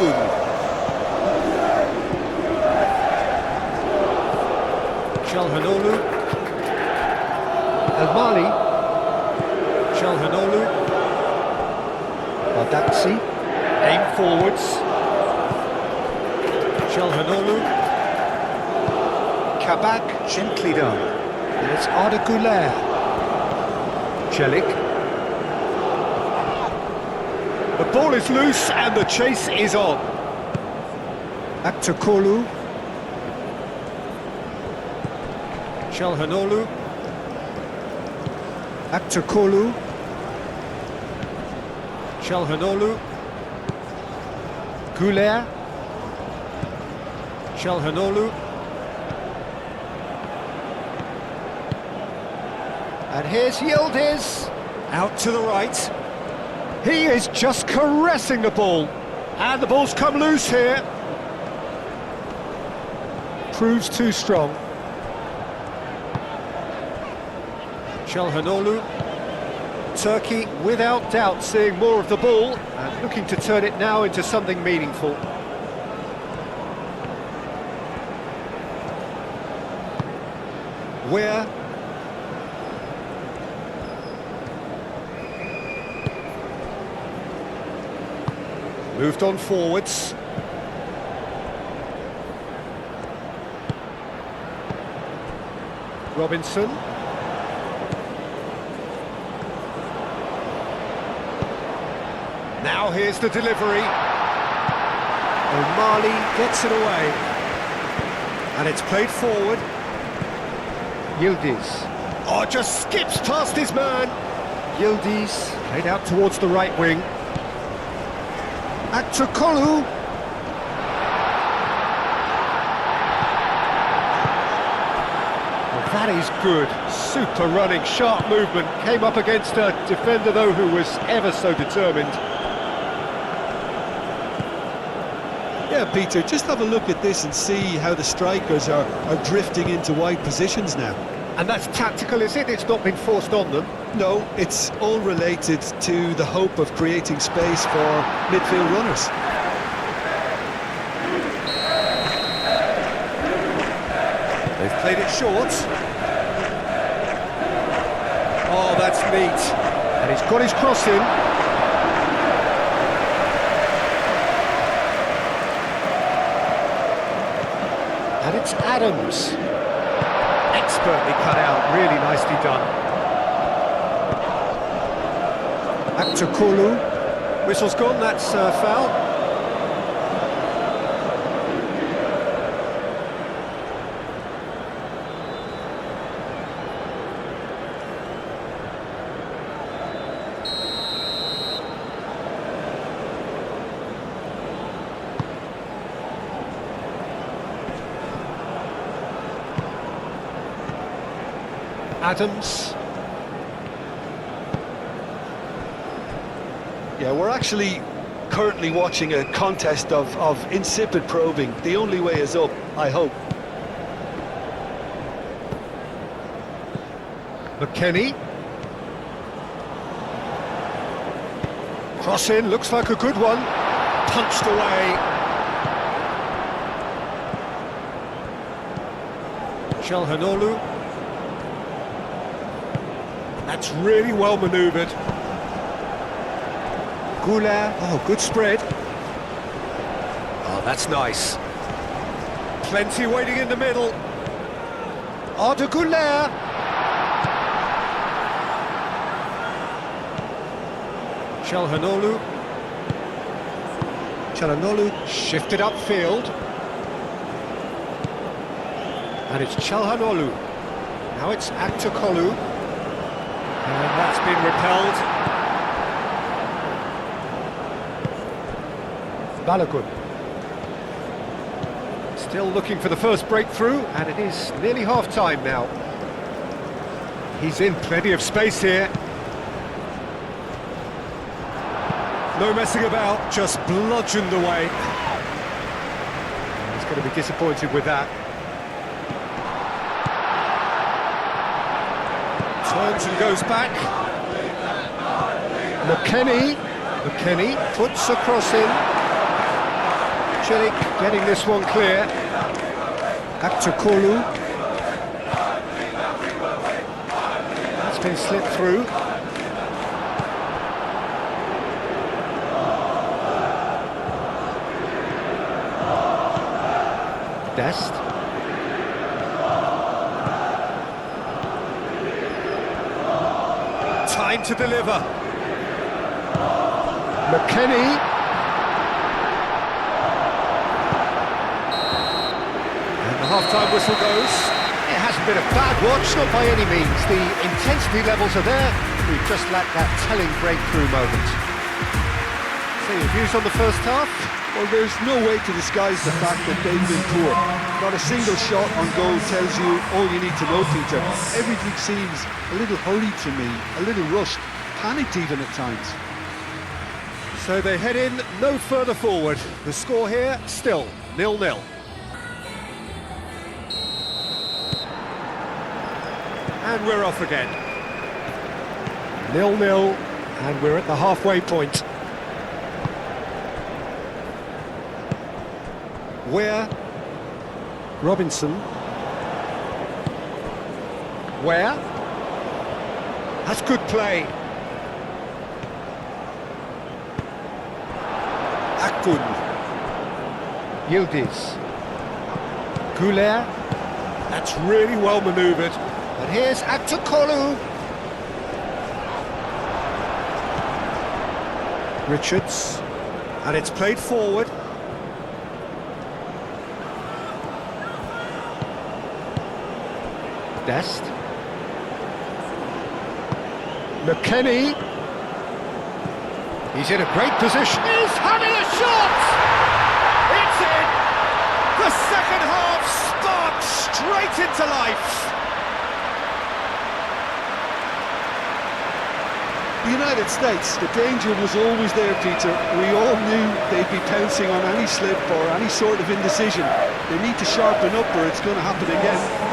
Balogun. Çalhanoğlu. El Mali. Çalhanoğlu. Badaksi. Aim forwards. Çalhanoğlu. Kabak. Gently done. And it's Arda Güler. Çelik. The ball is loose and the chase is on. Aktakolu. Çalhanoğlu. Aktakolu. Çalhanoğlu. Güler. Çalhanoğlu. And here's Yildiz. Out to the right. He is just caressing the ball. And the ball's come loose here. Proves too strong. Çalhanoğlu. Turkey, without doubt, seeing more of the ball and looking to turn it now into something meaningful. Where? Moved on forwards. Robinson. Now here's the delivery. O'Malley gets it away. And it's played forward. Yildiz. Oh, just skips past his man. Yildiz played out towards the right wing. Aktakolu. Well, that is good. Super running, sharp movement. Came up against a defender, though, who was ever so determined. Yeah, Peter, just have a look at this and see how the strikers are drifting into wide positions now. And that's tactical, is it? It's not been forced on them. No, it's all related to the hope of creating space for midfield runners. They've played it short. Oh, that's neat. And he's got his cross in. And it's Adams. Expertly cut out, really nicely done. Aktakolu. Whistle's gone, that's a foul. Adams. Yeah, we're actually currently watching a contest of insipid probing. The only way is up, I hope. McKennie. Cross in, looks like a good one. Punched away. Çalhanoğlu. That's really well manoeuvred. Güler, oh, good spread. Oh, that's nice. Plenty waiting in the middle. Arda Güler. Çalhanoğlu. Çalhanoğlu shifted upfield. And it's Çalhanoğlu. Now it's Aktakolu. And that's been repelled. Balogun. Still looking for the first breakthrough, and it is nearly half-time now. He's in plenty of space here. No messing about, just bludgeoned away. He's going to be disappointed with that. Turns and goes back. McKennie puts a cross in. Chilik getting this one clear. Back to Kolu. That's been slipped through. Dest. Time to deliver. McKennie. And the half-time whistle goes. It hasn't been a bad watch, not by any means. The intensity levels are there. We've just lacked that telling breakthrough moment. So your views on the first half? Well, there's no way to disguise the fact that they've been poor. Not a single shot on goal tells you all you need to know, Peter. Everything seems a little hurried to me, a little rushed, panicked even at times. So they head in no further forward. The score here, still 0-0. And we're off again. 0-0, and we're at the halfway point. Where? Robinson. Where? That's good play. Akun. Yildiz. Goulet. That's really well manoeuvred. And here's Aktakolu. Richards. And it's played forward. Dest. McKennie. He's in a great position. He's having a shot! It's in! The second half sparks straight into life. The United States, the danger was always there, Peter. We all knew they'd be pouncing on any slip or any sort of indecision. They need to sharpen up or it's going to happen again.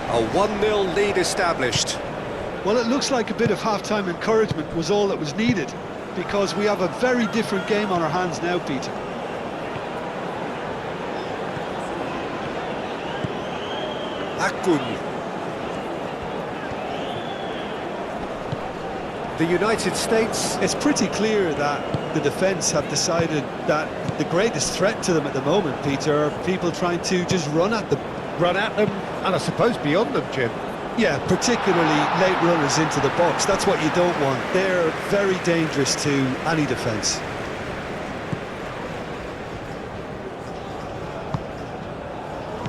A 1-0 lead established. Well, it looks like a bit of half-time encouragement was all that was needed, because we have a very different game on our hands now, Peter. Akun. The United States. It's pretty clear that the defence have decided that the greatest threat to them at the moment, Peter, are people trying to just run at them. Run at them, and I suppose beyond them, Jim. Yeah, particularly late runners into the box. That's what you don't want. They're very dangerous to any defence.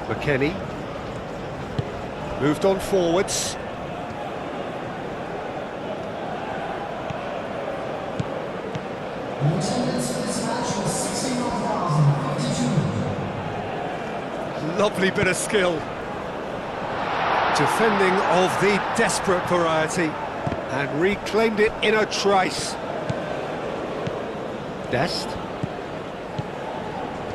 McKennie. Moved on forwards. Lovely bit of skill. Defending of the desperate variety, and reclaimed it in a trice. Dest.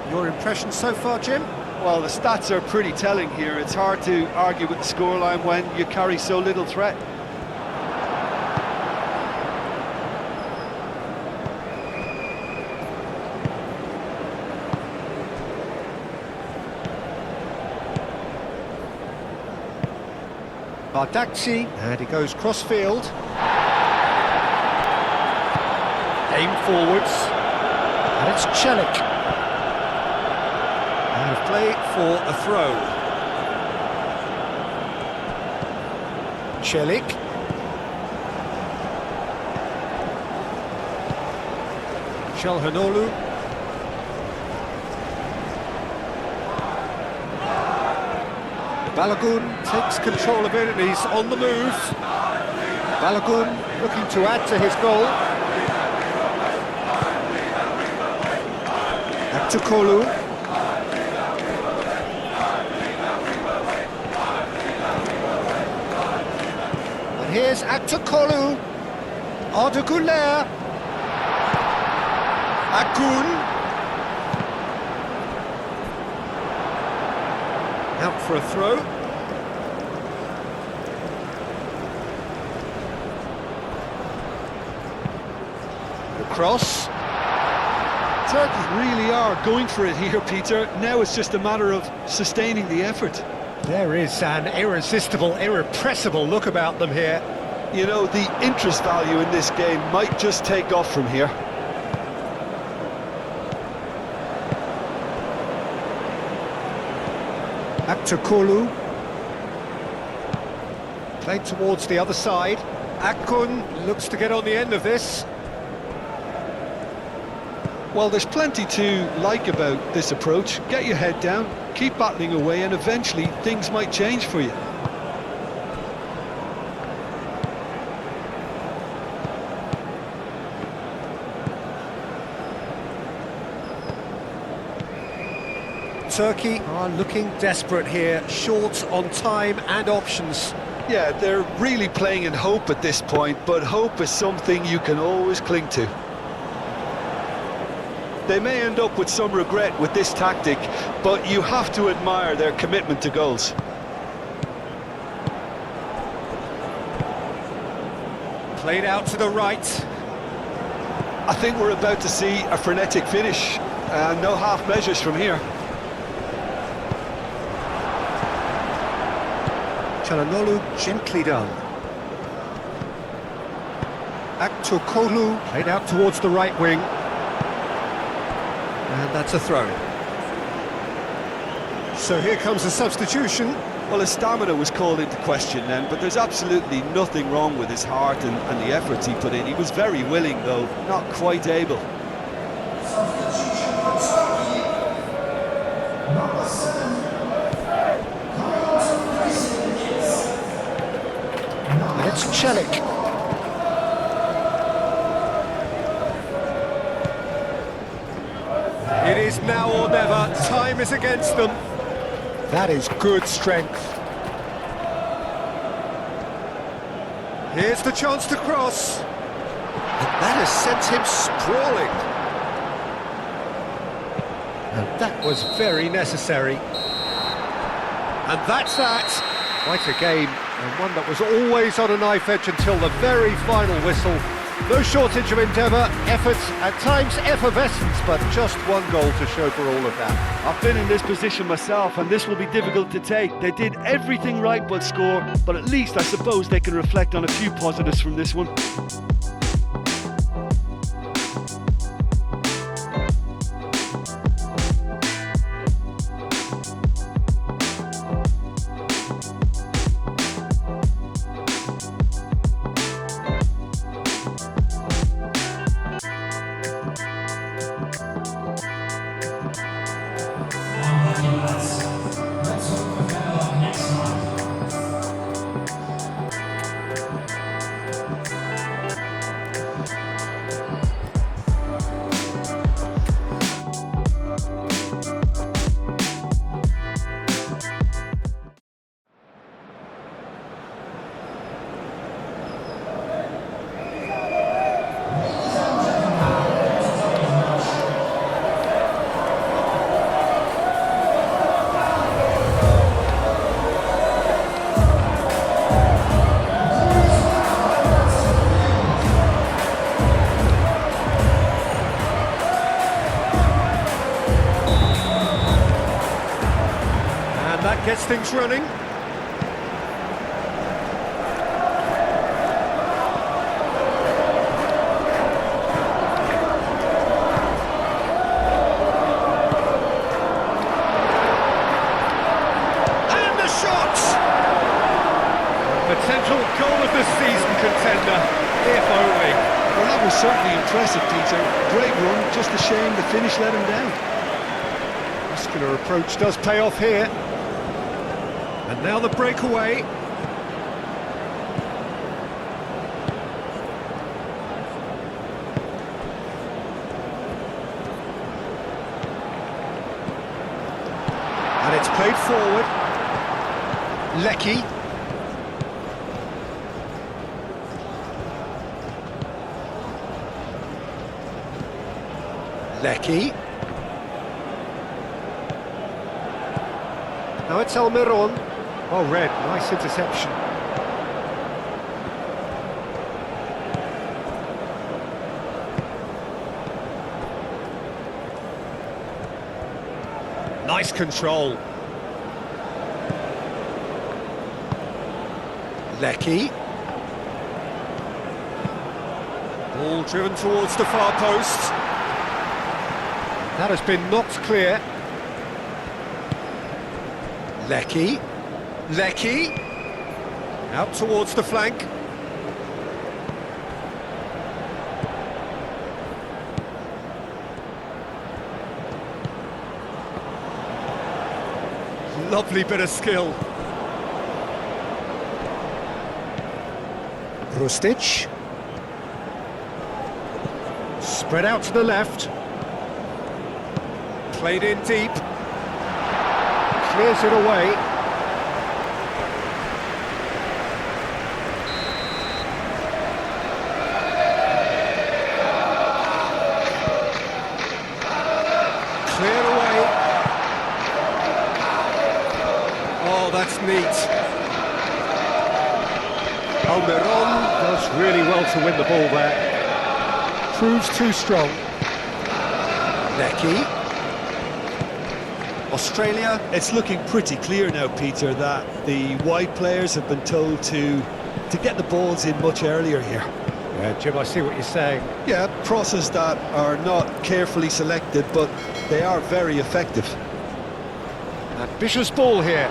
Your impression so far, Jim? Well, the stats are pretty telling here. It's hard to argue with the scoreline when you carry so little threat. Bardakci, and he goes cross-field. Aim forwards, and it's Celik. And a play for a throw. Celik. Çalhanoğlu. Balogun takes control of it and he's on the move. Balogun looking to add to his goal. Back to Kolu. here's Aktakolu. Ardeguler. Akun. Out for a throw. The cross. Turkey really are going for it here, Peter. Now it's just a matter of sustaining the effort. There is an irresistible, irrepressible look about them here. You know, the interest value in this game might just take off from here. Aktakolu. Played towards the other side. Akun looks to get on the end of this. Well, there's plenty to like about this approach. Get your head down, keep battling away, and eventually things might change for you. Turkey are looking desperate here, short on time and options. Yeah, they're really playing in hope at this point, but hope is something you can always cling to. They may end up with some regret with this tactic, but you have to admire their commitment to goals. Played out to the right. I think we're about to see a frenetic finish. No half measures from here. Çalhanoğlu gently done. Aktakolu played out towards the right wing. And that's a throw. So here comes a substitution. Well, his stamina was called into question then, but there's absolutely nothing wrong with his heart and the efforts he put in. He was very willing, though, not quite able. And it's Celik. It is now or never. Time is against them. That is good strength. Here's the chance to cross. And that has sent him sprawling. And that was very necessary. And that's that. Quite a game, and one that was always on a knife edge until the very final whistle. No shortage of endeavour, effort, at times effervescence, but just one goal to show for all of that. I've been in this position myself, and this will be difficult to take. They did everything right but score, but at least I suppose they can reflect on a few positives from this one. Gets things running. And the shot! Potential goal of the season contender, if only. Well, that was certainly impressive, Peter. Great run, just a shame the finish let him down. Muscular approach does pay off here. And now the breakaway. And it's played forward. Lecky. Lecky. Now it's Almiron. Oh, red, nice interception. Nice control. Lecky. Ball driven towards the far post. That has been knocked clear. Lecky. Lecky. Out towards the flank. Lovely bit of skill. Rustic. Spread out to the left. Played in deep. Clears it away. Clear away. Oh, that's neat. Almiron does really well to win the ball there. Proves too strong. Lecky. Australia. It's looking pretty clear now, Peter, that the wide players have been told to get the balls in much earlier here. Yeah, Jim, I see what you're saying. Yeah, crosses that are not carefully selected, but they are very effective. Ambitious ball here.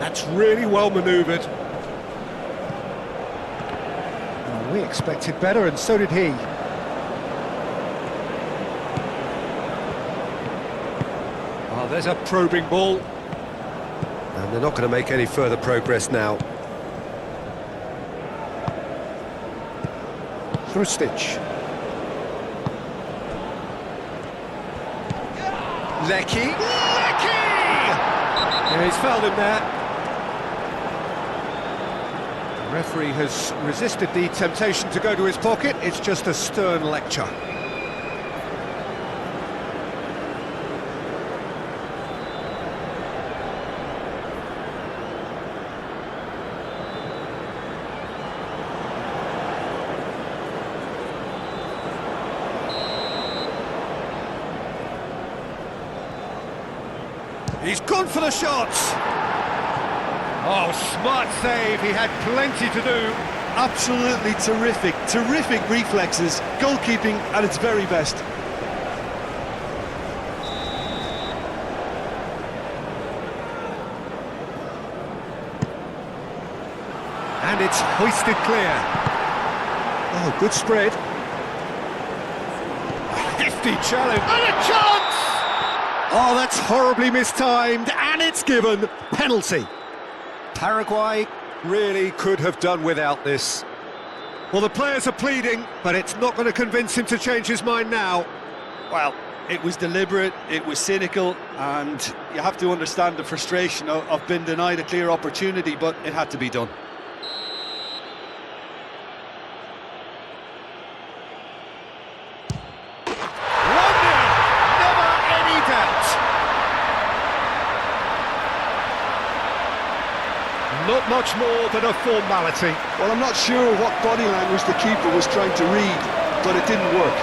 That's really well manoeuvred. Well, we expected better, and so did he. Oh, there's a probing ball. And they're not going to make any further progress now. Rustic. Lecky. Lecky! Yeah, he's fouled him there. The referee has resisted the temptation to go to his pocket. It's just a stern lecture. He's gone for the shots. Oh, smart save. He had plenty to do. Absolutely terrific, terrific reflexes, goalkeeping at its very best. And it's hoisted clear. Oh, good spread. A hefty challenge. And a chance! Oh, that's horribly mistimed, and it's given. Penalty. Paraguay really could have done without this. Well, the players are pleading, but it's not going to convince him to change his mind now. Well, it was deliberate, it was cynical, and you have to understand the frustration of being denied a clear opportunity, but it had to be done. Not much more than a formality. Well, I'm not sure what body language the keeper was trying to read, but it didn't work.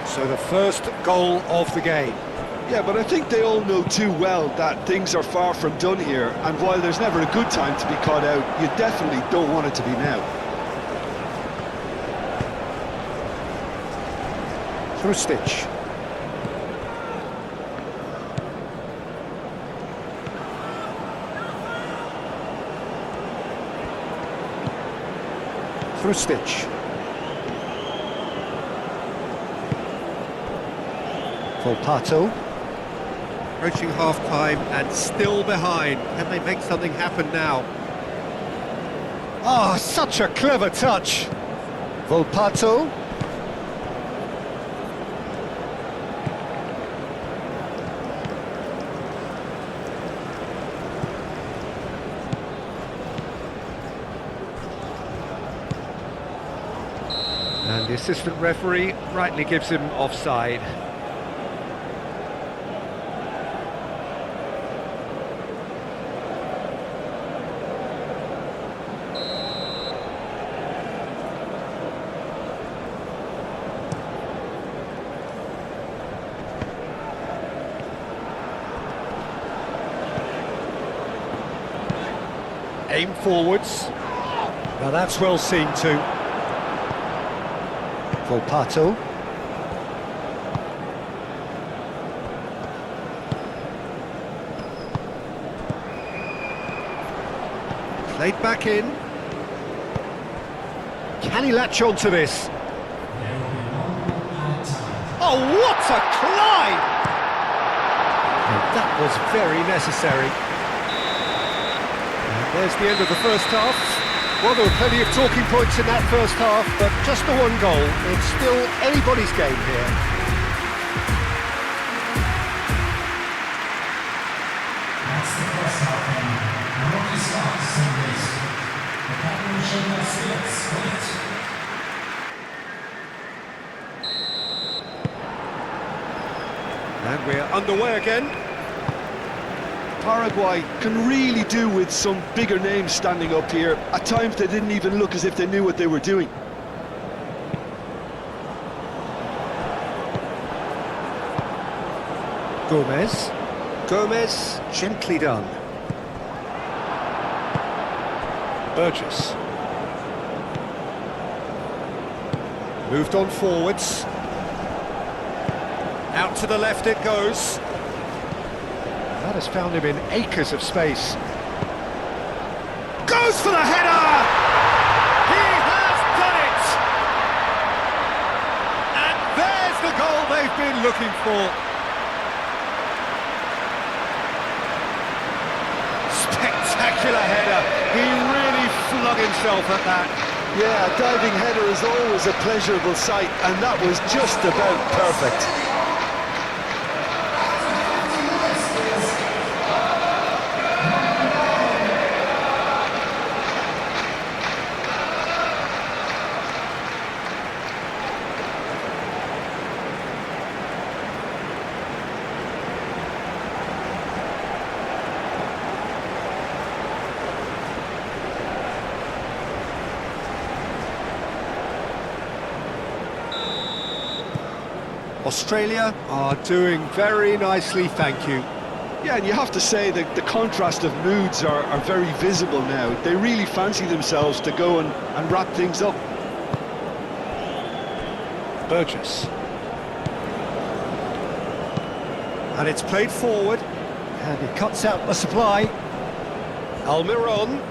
So the first goal of the game. Yeah, but I think they all know too well that things are far from done here, and while there's never a good time to be caught out, you definitely don't want it to be now. Rustic. Rustic. Volpato. Approaching half-time and still behind. Can they make something happen now? Oh, such a clever touch. Volpato. And the assistant referee rightly gives him offside. Aim forwards. Now that's well seen too. Volpato. Played back in. Can he latch on to this? Oh, what a climb! And that was very necessary. There's the end of the first half. Well, there were plenty of talking points in that first half, but just the one goal. It's still anybody's game here. That's the first half game. Rookie starts in this. The Captain Splits. And we're underway again. Paraguay can really do with some bigger names standing up here. At times they didn't even look as if they knew what they were doing. Gomez, gently done. Burgess. Moved on forwards. Out to the left it goes. That has found him in acres of space. Goes for the header! He has done it! And there's the goal they've been looking for. Spectacular header. He really flung himself at that. Yeah, a diving header is always a pleasurable sight, and that was just about perfect. Australia are doing very nicely, thank you. Yeah, and you have to say that the contrast of moods are very visible now. They really fancy themselves to go and wrap things up. Burgess. And it's played forward. And he cuts out the supply. Almiron.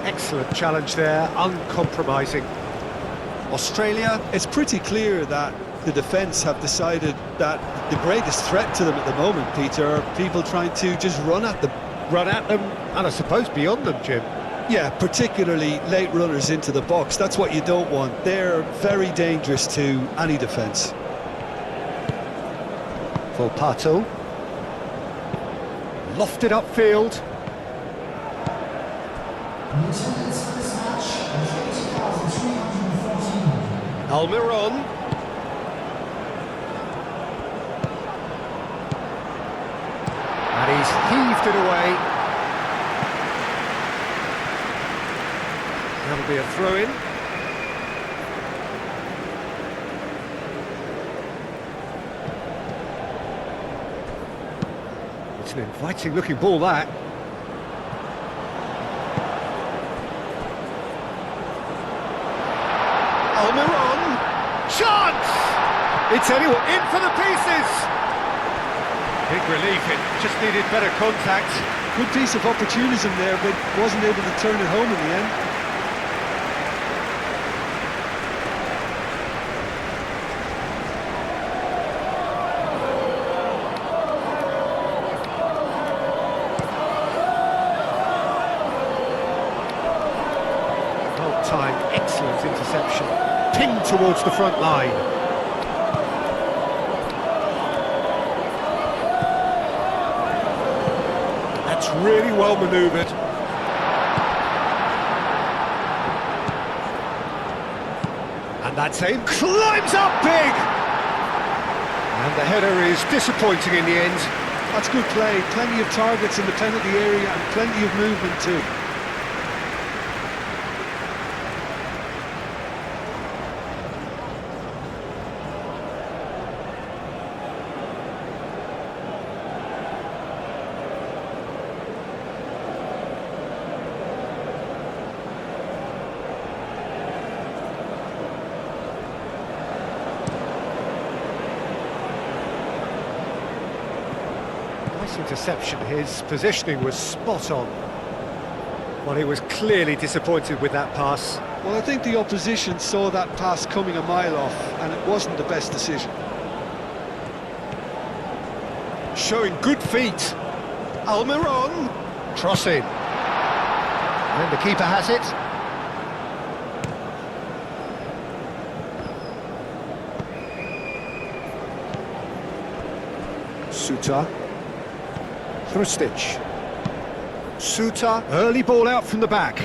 Excellent challenge there, uncompromising. Australia. It's pretty clear that the defence have decided that the greatest threat to them at the moment, Peter, are people trying to just run at them. Run at them, and I suppose beyond them, Jim. Yeah, particularly late runners into the box. That's what you don't want. They're very dangerous to any defence. Volpato. Lofted upfield. Almiron. And he's heaved it away. That'll be a throw-in. It's an inviting-looking ball, that. Almiron. Chance! It's anyone in for the pieces! Big relief, it just needed better contact. Good piece of opportunism there, but wasn't able to turn it home in the end. Excellent interception. Pinged towards the front line. That's really well manoeuvred. And that's aim. Climbs up big! And the header is disappointing in the end. That's good play. Plenty of targets in the penalty area and plenty of movement too. Interception. His positioning was spot on. Well, he was clearly disappointed with that pass. Well, I think the opposition saw that pass coming a mile off, and it wasn't the best decision. Showing good feet. Almiron. Crossing. And the keeper has it. Suta. Hrustic. Suta, early ball out from the back.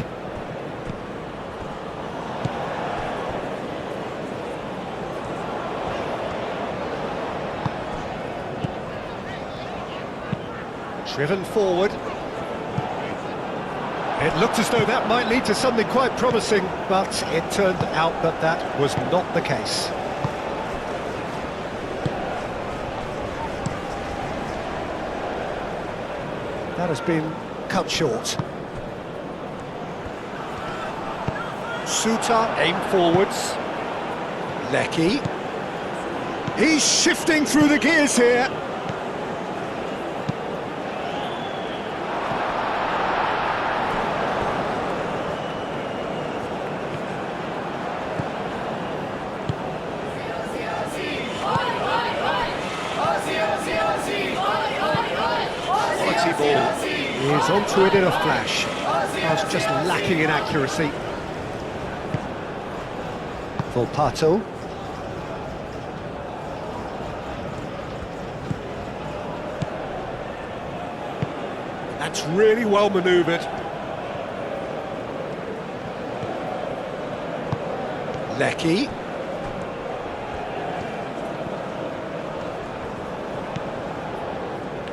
Driven forward. It looked as though that might lead to something quite promising, but it turned out that that was not the case. That has been cut short. Suta, aim forwards. Lecky. He's shifting through the gears here. He's onto it in a flash. Was just lacking in accuracy. Volpato. That's really well manoeuvred. Lecky.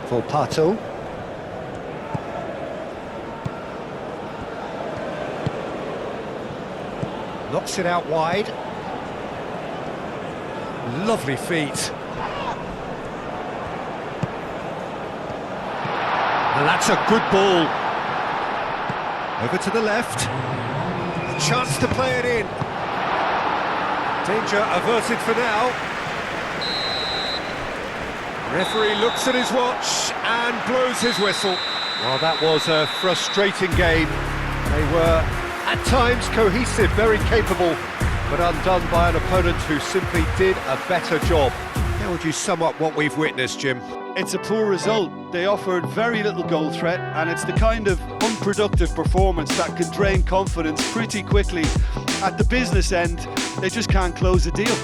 Volpato. Knocks it out wide. Lovely feet. And that's a good ball. Over to the left. A chance to play it in. Danger averted for now. Referee looks at his watch and blows his whistle. Well, that was a frustrating game. They were at times cohesive, very capable, but undone by an opponent who simply did a better job. How would you sum up what we've witnessed, Jim? It's a poor result. They offered very little goal threat, and it's the kind of unproductive performance that can drain confidence pretty quickly. At the business end, they just can't close a deal.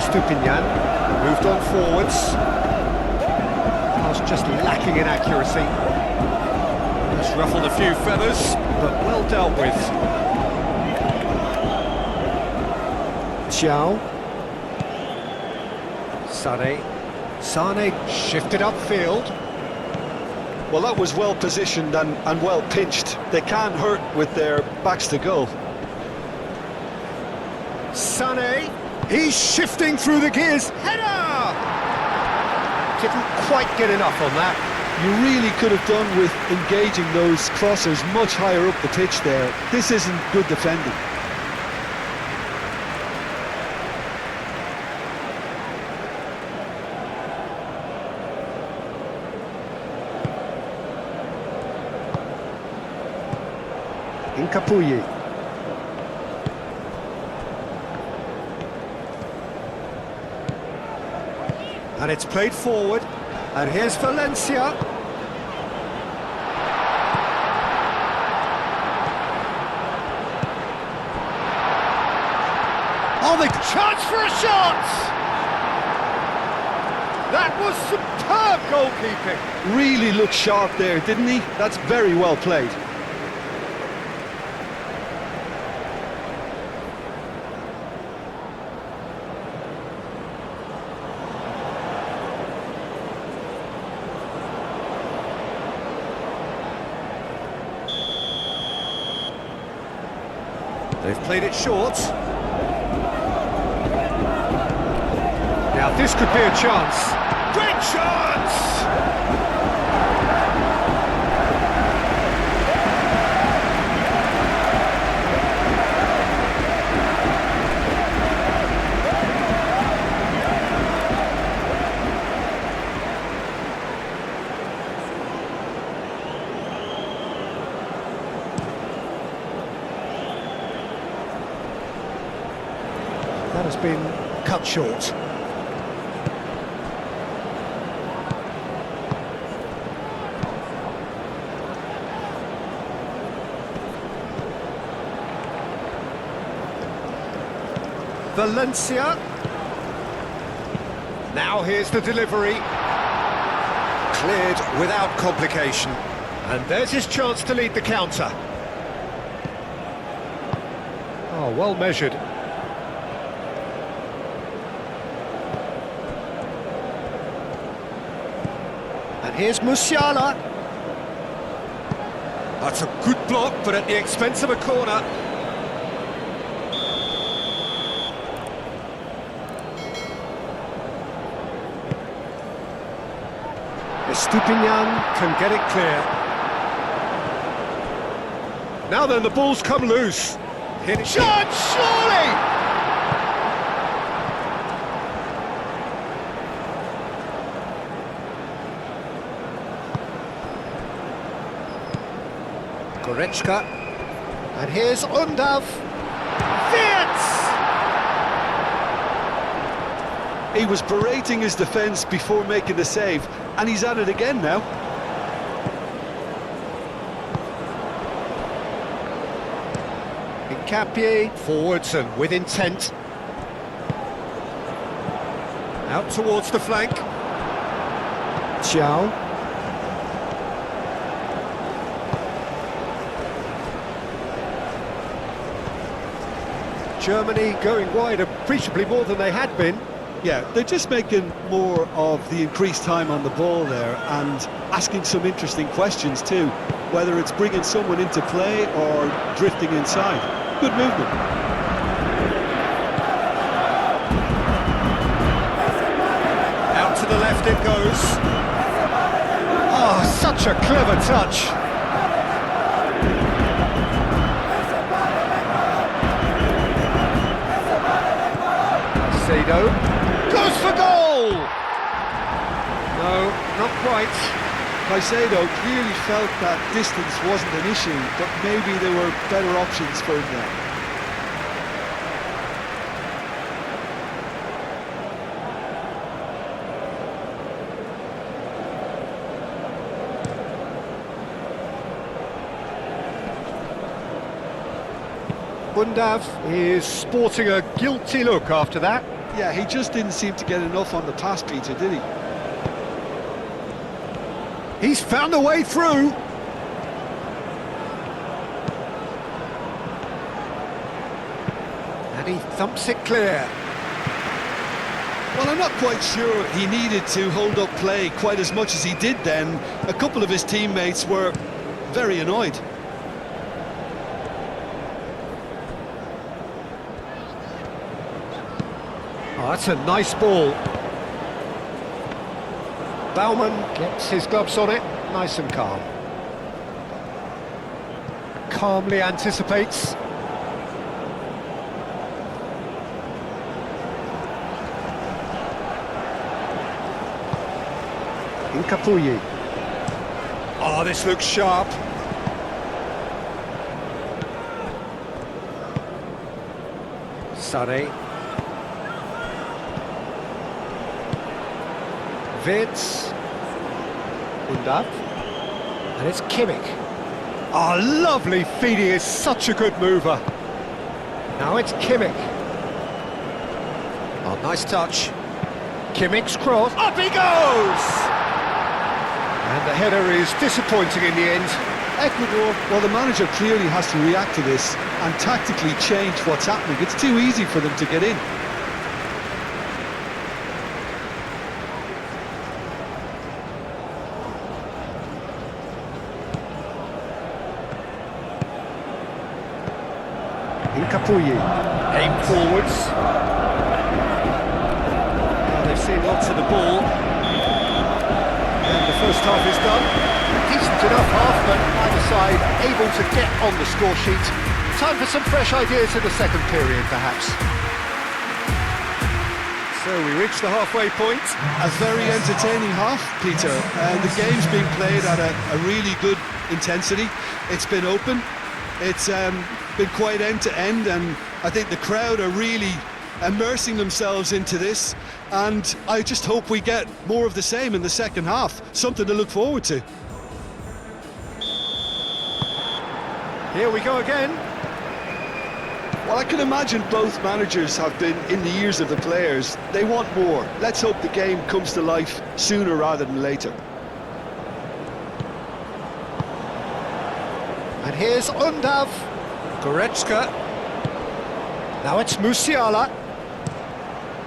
Estupinian moved on forwards. Pass just lacking in accuracy. Just ruffled a few feathers, but well dealt with. Xiao. Sane shifted upfield. Well, that was well positioned and well pinched. They can't hurt with their backs to goal. Sane, he's shifting through the gears. Header! Didn't quite get enough on that. You really could have done with engaging those crossers much higher up the pitch there. This isn't good defending. Incapuyi. And it's played forward, and here's Valencia. Oh, the chance for a shot! That was superb goalkeeping. Really looked sharp there, didn't he? That's very well played. They've played it short. Now this could be a chance. Great chance! That has been cut short. Valencia. Now here's the delivery. Cleared without complication. And there's his chance to lead the counter. Oh, well measured. And here's Musiala. That's a good block, but at the expense of a corner. Estupinian can get it clear. Now then, the ball's come loose. Hit it. Shot, surely! Goretzka. And here's Undav. Fits! He was berating his defence before making the save, and he's at it again now. Incapié, forwards and with intent. Out towards the flank. Xiao. Germany going wide appreciably more than they had been. Yeah, they're just making more of the increased time on the ball there and asking some interesting questions too, whether it's bringing someone into play or drifting inside. Good movement. Out to the left it goes. Oh, such a clever touch. Sado. Goes for goal! No, not quite. Caicedo clearly felt that distance wasn't an issue, but maybe there were better options for him there. Undav is sporting a guilty look after that. Yeah, he just didn't seem to get enough on the pass, Peter, did he? He's found a way through. And he thumps it clear. Well, I'm not quite sure he needed to hold up play quite as much as he did then. A couple of his teammates were very annoyed. Oh, that's a nice ball. Baumann gets his gloves on it, nice and calm. Calmly anticipates. Incapuyi. Oh, this looks sharp. Sane. Vitz. Undav. And it's Kimmich. Oh, lovely feed, he is such a good mover. Now it's Kimmich. Oh, nice touch. Kimmich's cross. Up he goes! And the header is disappointing in the end. Ecuador, well, the manager clearly has to react to this and tactically change what's happening. It's too easy for them to get in. Incapuyi. Aim forwards. Well, they've seen lots of the ball. And the first half is done. Decent enough half, but either side able to get on the score sheet. Time for some fresh ideas in the second period, perhaps. So we reach the halfway point. A very entertaining half, Peter. The game's being played at a really good intensity. It's been open. It's been quite end-to-end, and I think the crowd are really immersing themselves into this, and I just hope we get more of the same in the second half. Something to look forward to. Here we go again. Well, I can imagine both managers have been in the ears of the players. They want more. Let's hope the game comes to life sooner rather than later. And here's Undav. Goretzka. Now it's Musiala.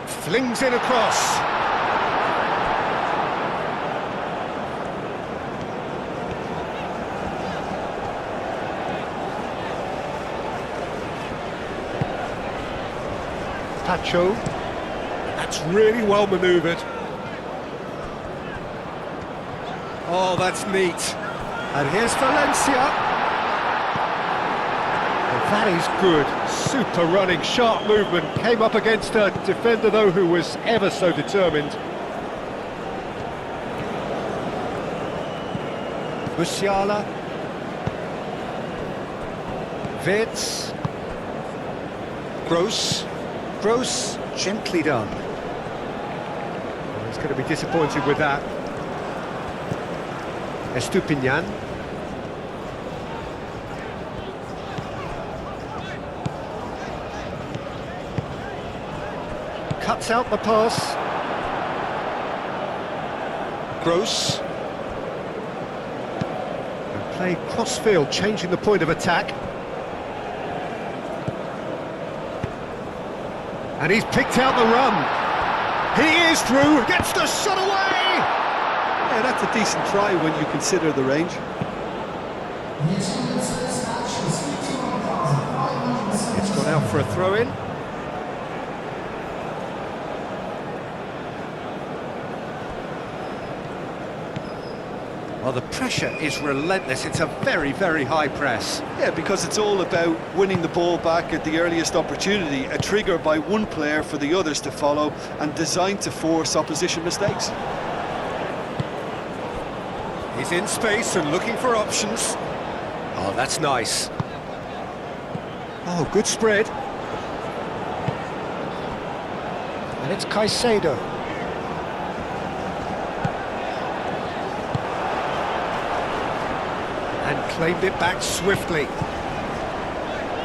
Flings in across. Pacho. That's really well manoeuvred. Oh, that's neat. And here's Valencia. That is good, super running, sharp movement, came up against a defender though who was ever so determined. Musiala. Vitz. Gross, gently done. He's going to be disappointed with that. Estupinian. Cuts out the pass. Gross. And play cross-field, changing the point of attack. And he's picked out the run. He is through, gets the shot away! Yeah, that's a decent try when you consider the range. It's gone out for a throw-in. Well, the pressure is relentless. It's a very, very high press. Yeah, because it's all about winning the ball back at the earliest opportunity, a trigger by one player for the others to follow, and designed to force opposition mistakes. He's in space and looking for options. Oh, that's nice. Oh, good spread. And it's Caicedo. And claimed it back swiftly.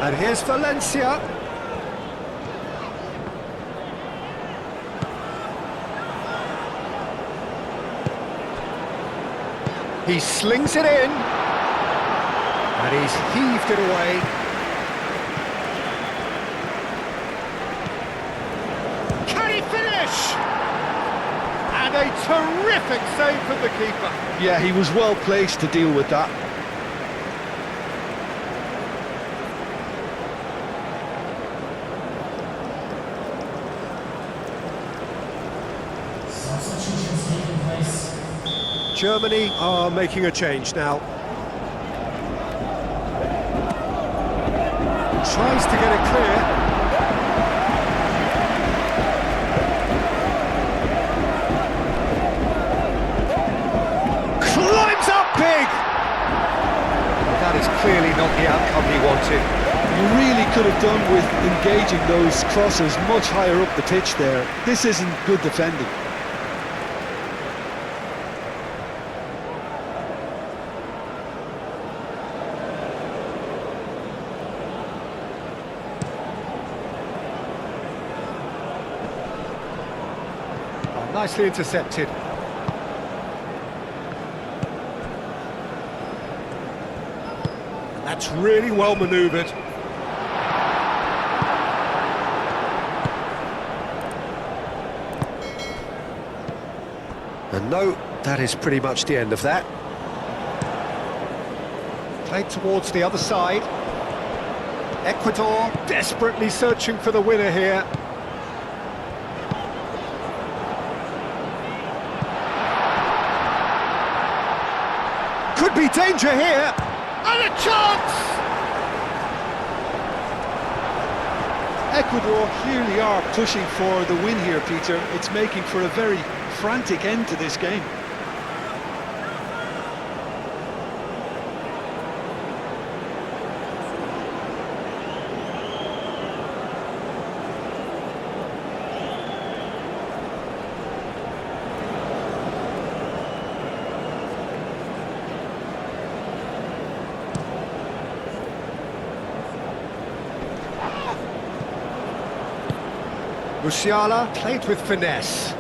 And here's Valencia. He slings it in. And he's heaved it away. Can he finish? And a terrific save from the keeper. Yeah, he was well placed to deal with that. Substitutions taking place. Germany are making a change now. Tries to get it clear. Climbs up big! That is clearly not the outcome he wanted. You really could have done with engaging those crosses much higher up the pitch there. This isn't good defending. Nicely intercepted. And that's really well manoeuvred. And no, that is pretty much the end of that. Played towards the other side. Ecuador desperately searching for the winner here. Could be danger here, and a chance! Ecuador clearly are pushing for the win here, Peter. It's making for a very frantic end to this game. Musiala played with finesse.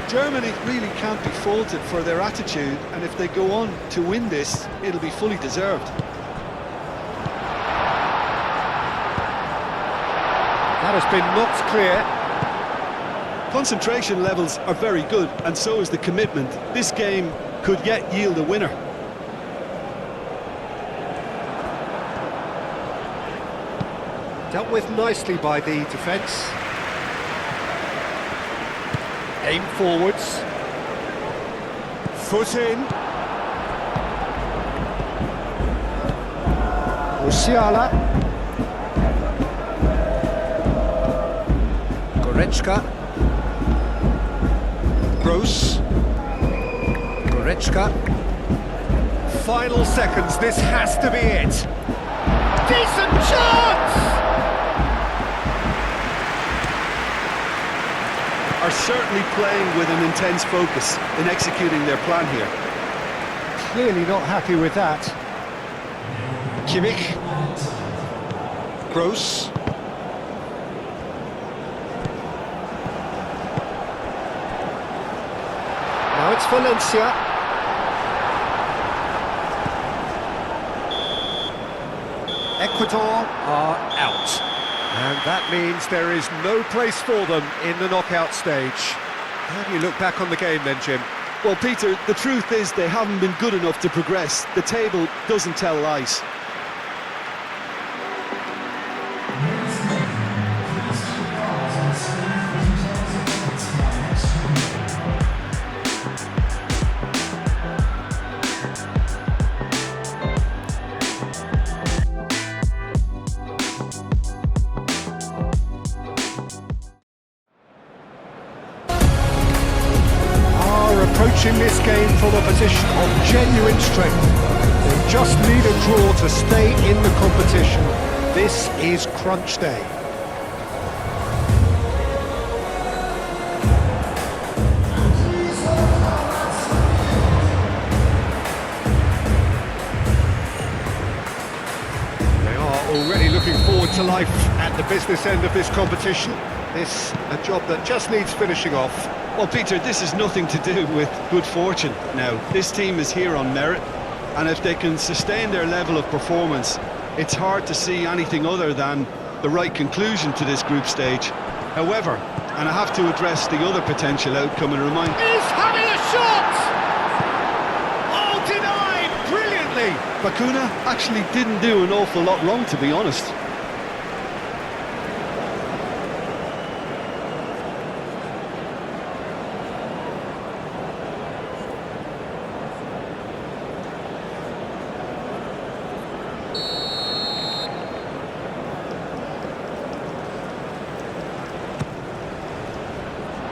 Germany really can't be faulted for their attitude, and if they go on to win this, it'll be fully deserved. That has been knocked clear. Concentration levels are very good, and so is the commitment. This game could yet yield a winner. Dealt with nicely by the defence. Aim forwards. Foot in. Musiala. Goretzka. Gross. Goretzka. Final seconds, this has to be it. Decent chance! Are certainly playing with an intense focus in executing their plan here. Clearly not happy with that. Kimmich. Gross. Now it's Valencia. Ecuador are out. And that means there is no place for them in the knockout stage. How do you look back on the game then, Jim? Well, Peter, the truth is they haven't been good enough to progress. The table doesn't tell lies. Ladies and gentlemen, please keep your eyes on the screen for details of tickets for our next approaching this game from a position of genuine strength. They just need a draw to stay in the competition. This is crunch day. They are already looking forward to life at the business end of this competition. This a job that just needs finishing off. Well, Peter, this is nothing to do with good fortune now. This team is here on merit, and if they can sustain their level of performance, it's hard to see anything other than the right conclusion to this group stage. However, and I have to address the other potential outcome and remind... He's having a shot! Oh, denied brilliantly! Bakuna actually didn't do an awful lot wrong, to be honest.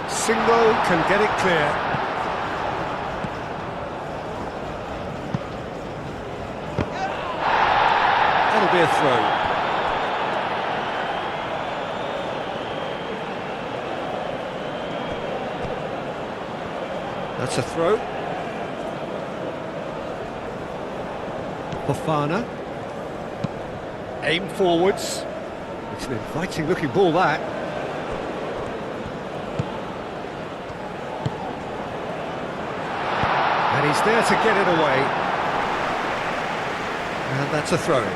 Single can get it clear. That'll be a throw. That's a throw. Fofana. Aim forwards. It's an inviting looking ball, that. And he's there to get it away. And that's a throw-in.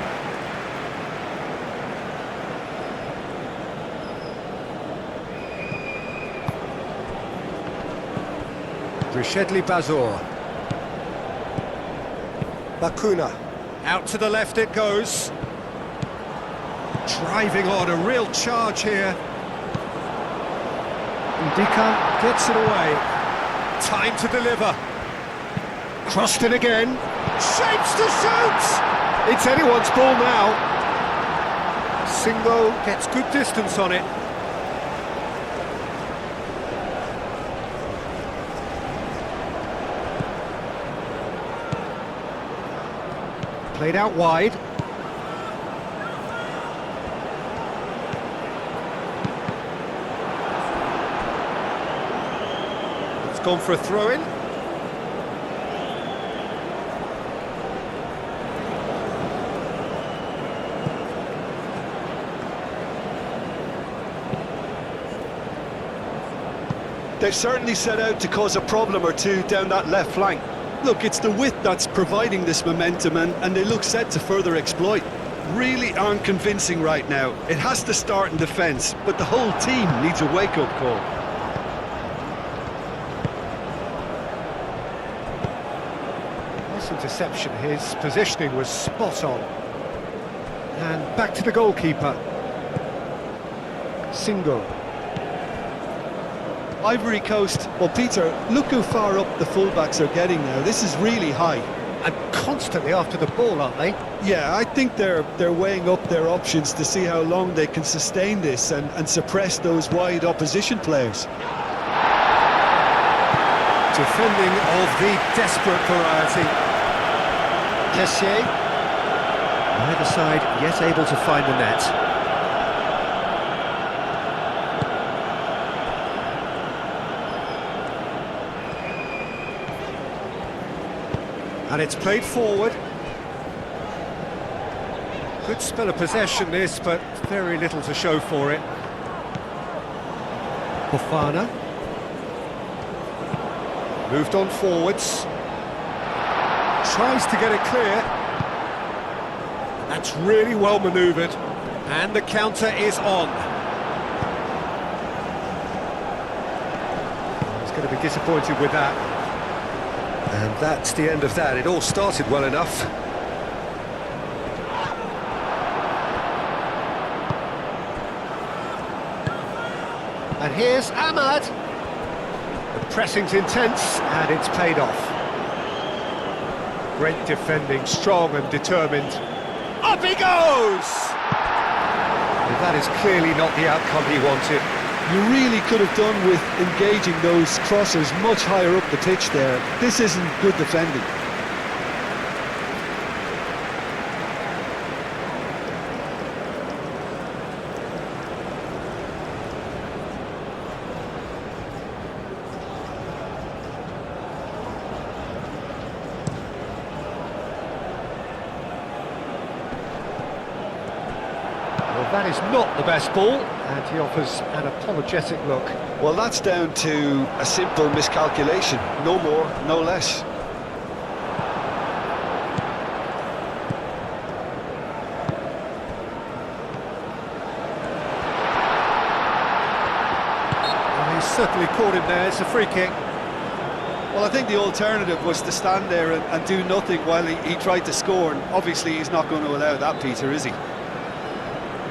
Rishedli Bazor. Bakuna. Out to the left it goes. Driving on, a real charge here. Ndika gets it away. Time to deliver. Crossed it again. Shapes to shoot! It's anyone's ball now. Singo gets good distance on it. Played out wide. It's gone for a throw-in. They've certainly set out to cause a problem or two down that left flank. Look, it's the width that's providing this momentum, and they look set to further exploit. Really aren't convincing right now. It has to start in defence, but the whole team needs a wake-up call. Nice interception. His positioning was spot on. And back to the goalkeeper. Singo. Ivory Coast, well, Peter, look how far up the fullbacks are getting now. This is really high. And constantly after the ball, aren't they? Yeah, I think they're weighing up their options to see how long they can sustain this and suppress those wide opposition players. Defending of the desperate variety. Tessier. Either side yet able to find the net. And it's played forward. Good spell of possession this, but very little to show for it. Fofana. Moved on forwards. Tries to get it clear. That's really well manoeuvred. And the counter is on. He's going to be disappointed with that. And that's the end of that. It all started well enough. And here's Ahmad. The pressing's intense, and it's paid off. Great defending, strong and determined. Up he goes! And that is clearly not the outcome he wanted. You really could have done with engaging those crossers much higher up the pitch there. This isn't good defending. Well, Well, that is not the best ball, and he offers an apologetic look. Well, that's down to a simple miscalculation. No more, no less. Well, he's certainly caught him there. It's a free kick. Well, I think the alternative was to stand there and do nothing while he tried to score, and obviously he's not going to allow that, Peter, is he?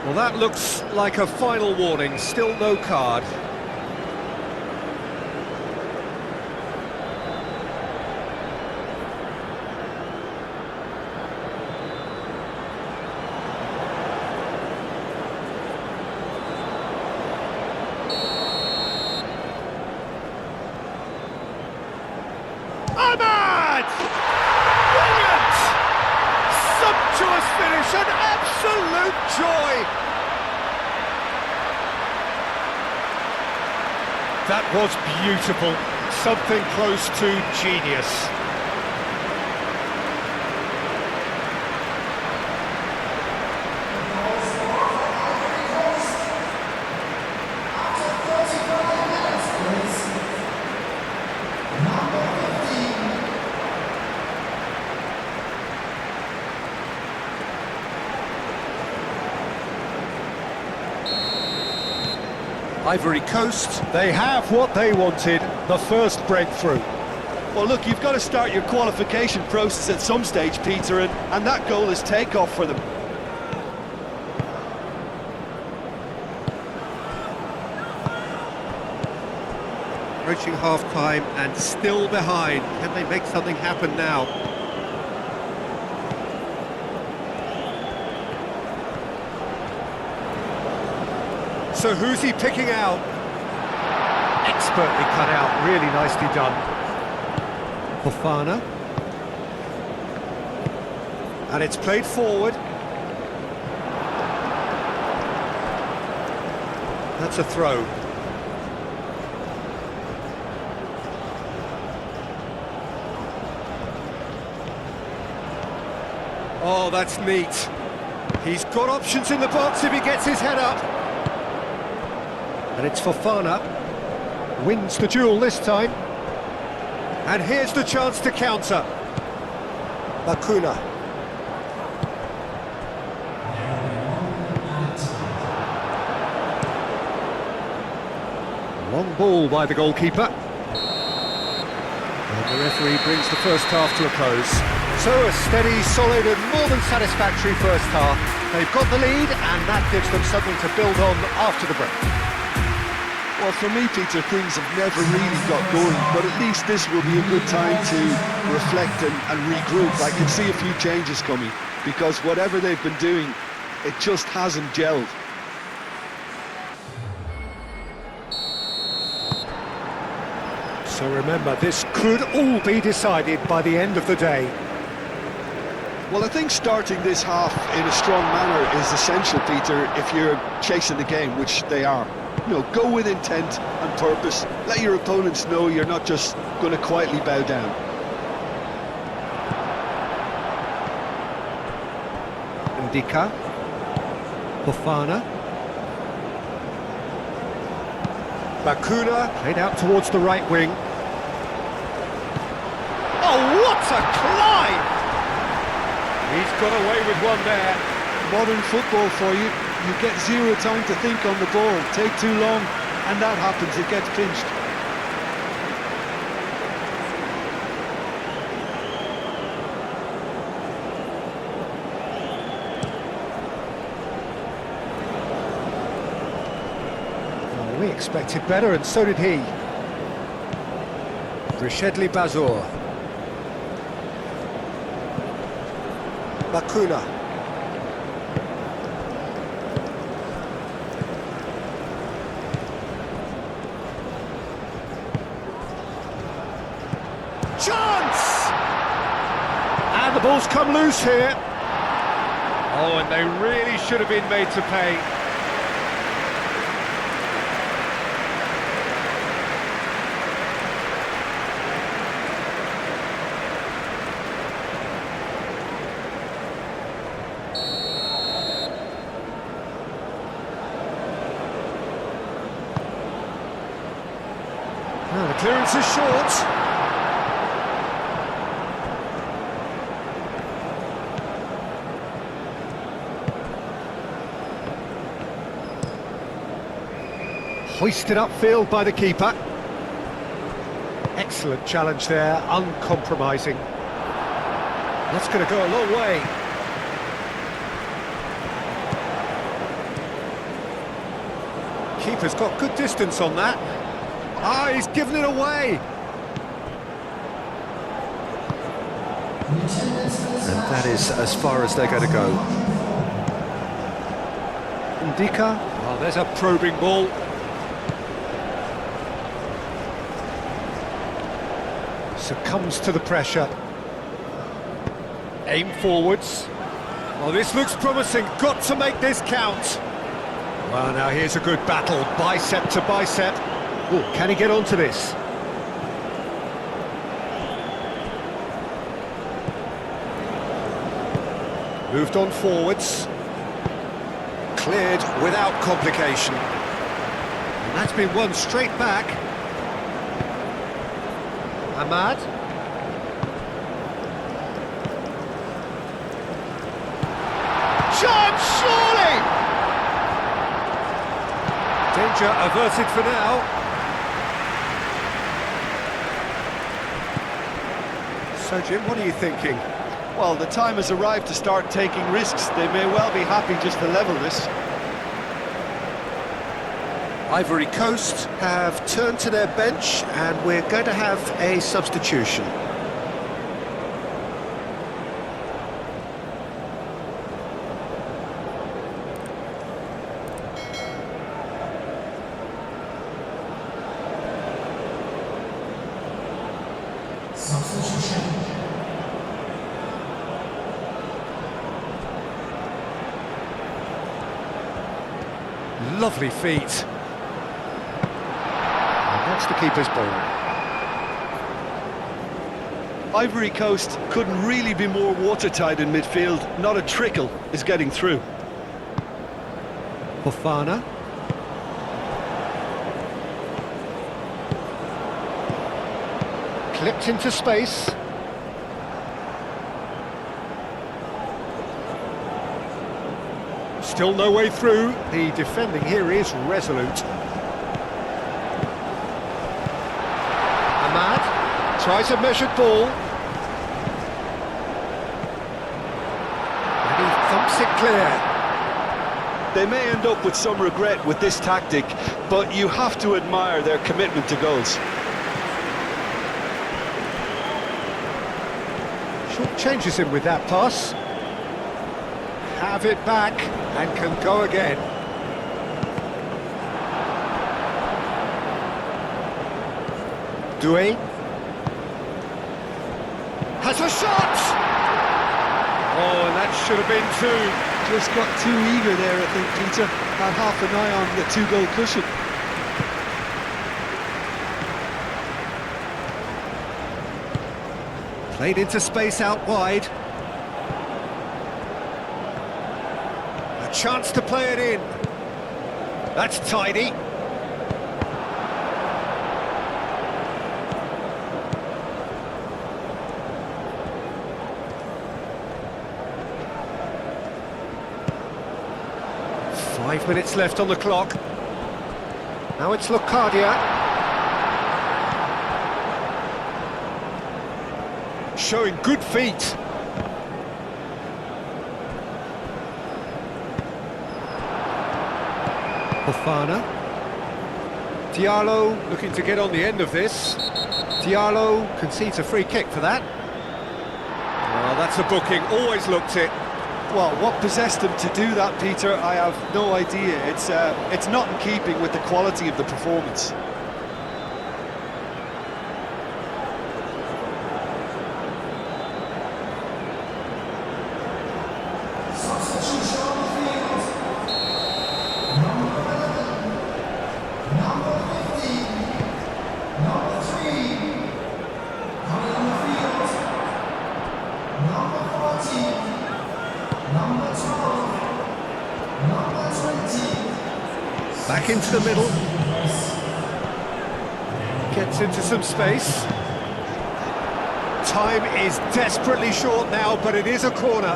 Well, that looks like a final warning. Still no card. Ahmad! Brilliant! Sumptuous finish, an absolute joy! That was beautiful, something close to genius. Ivory Coast, they have what they wanted, the first breakthrough. Well, look, you've got to start your qualification process at some stage, Peter, and that goal is takeoff for them. Approaching half-time and still behind. Can they make something happen now? So who's he picking out? Expertly cut out, really nicely done. Fofana. And it's played forward. That's a throw. Oh, that's neat. He's got options in the box if he gets his head up. And it's Fofana. Wins the duel this time. And here's the chance to counter. Bakuna. Long ball by the goalkeeper. And the referee brings the first half to a close. So a steady, solid and more than satisfactory first half. They've got the lead and that gives them something to build on after the break. Well, for me, Peter, things have never really got going, but at least this will be a good time to reflect and regroup. I can see a few changes coming, because whatever they've been doing, it just hasn't gelled. So remember, this could all be decided by the end of the day. Well, I think starting this half in a strong manner is essential, Peter, if you're chasing the game, which they are. You know, go with intent and purpose. Let your opponents know you're not just going to quietly bow down. Ndika. Fofana. Bakuna, played out towards the right wing. Oh, what a climb! He's got away with one there. Modern football for you. You get zero time to think on the ball. Take too long, and that happens. It gets pinched. Well, we expected better, and so did he. Rishedli Bazour. Bakuna. Chance! And the ball's come loose here. Oh, and they really should have been made to pay. Well, the clearance is short. Hoisted upfield by the keeper. Excellent challenge there, uncompromising. That's going to go a long way. Keeper's got good distance on that. Ah, he's given it away. And that is as far as they're going to go. Indica. Oh, there's a probing ball. Succumbs to the pressure. Aim forwards. Oh, this looks promising. Got to make this count. Well, now here's a good battle, bicep to bicep. Oh, can he get onto this? Moved on forwards. Cleared without complication. And that's been won straight back. Ahmad. Chance, surely! Danger averted for now. So, Jim, what are you thinking? Well, the time has arrived to start taking risks. They may well be happy just to level this. Ivory Coast have turned to their bench and we're going to have a substitution. Substitution. Lovely feet. That's the keeper's ball. Ivory Coast couldn't really be more watertight in midfield. Not a trickle is getting through. Fofana. Clipped into space. Still no way through. The defending here is resolute. Ahmad tries a measured ball. And he thumps it clear. They may end up with some regret with this tactic, but you have to admire their commitment to goals. Short changes him with that pass. Have it back and can go again. Doué has a shot! Oh, and that should have been two. Just got too eager there, I think, Peter. Had half an eye on the two-goal cushion. Played into space out wide. A chance to play it in. That's tidy. Five minutes left on the clock. Now it's Locadia. Showing good feet. Fofana. Diallo looking to get on the end of this. Diallo concedes a free kick for that. Oh, that's a booking, always looked it. Well, what possessed him to do that, Peter, I have no idea. It's not in keeping with the quality of the performance. Substitution on the field. Number 11, number 15, number 3. Coming on the field. Number 14, number 12, number 20. Back into the middle. Get Gets into some space. Time is desperately short now, but it is a corner.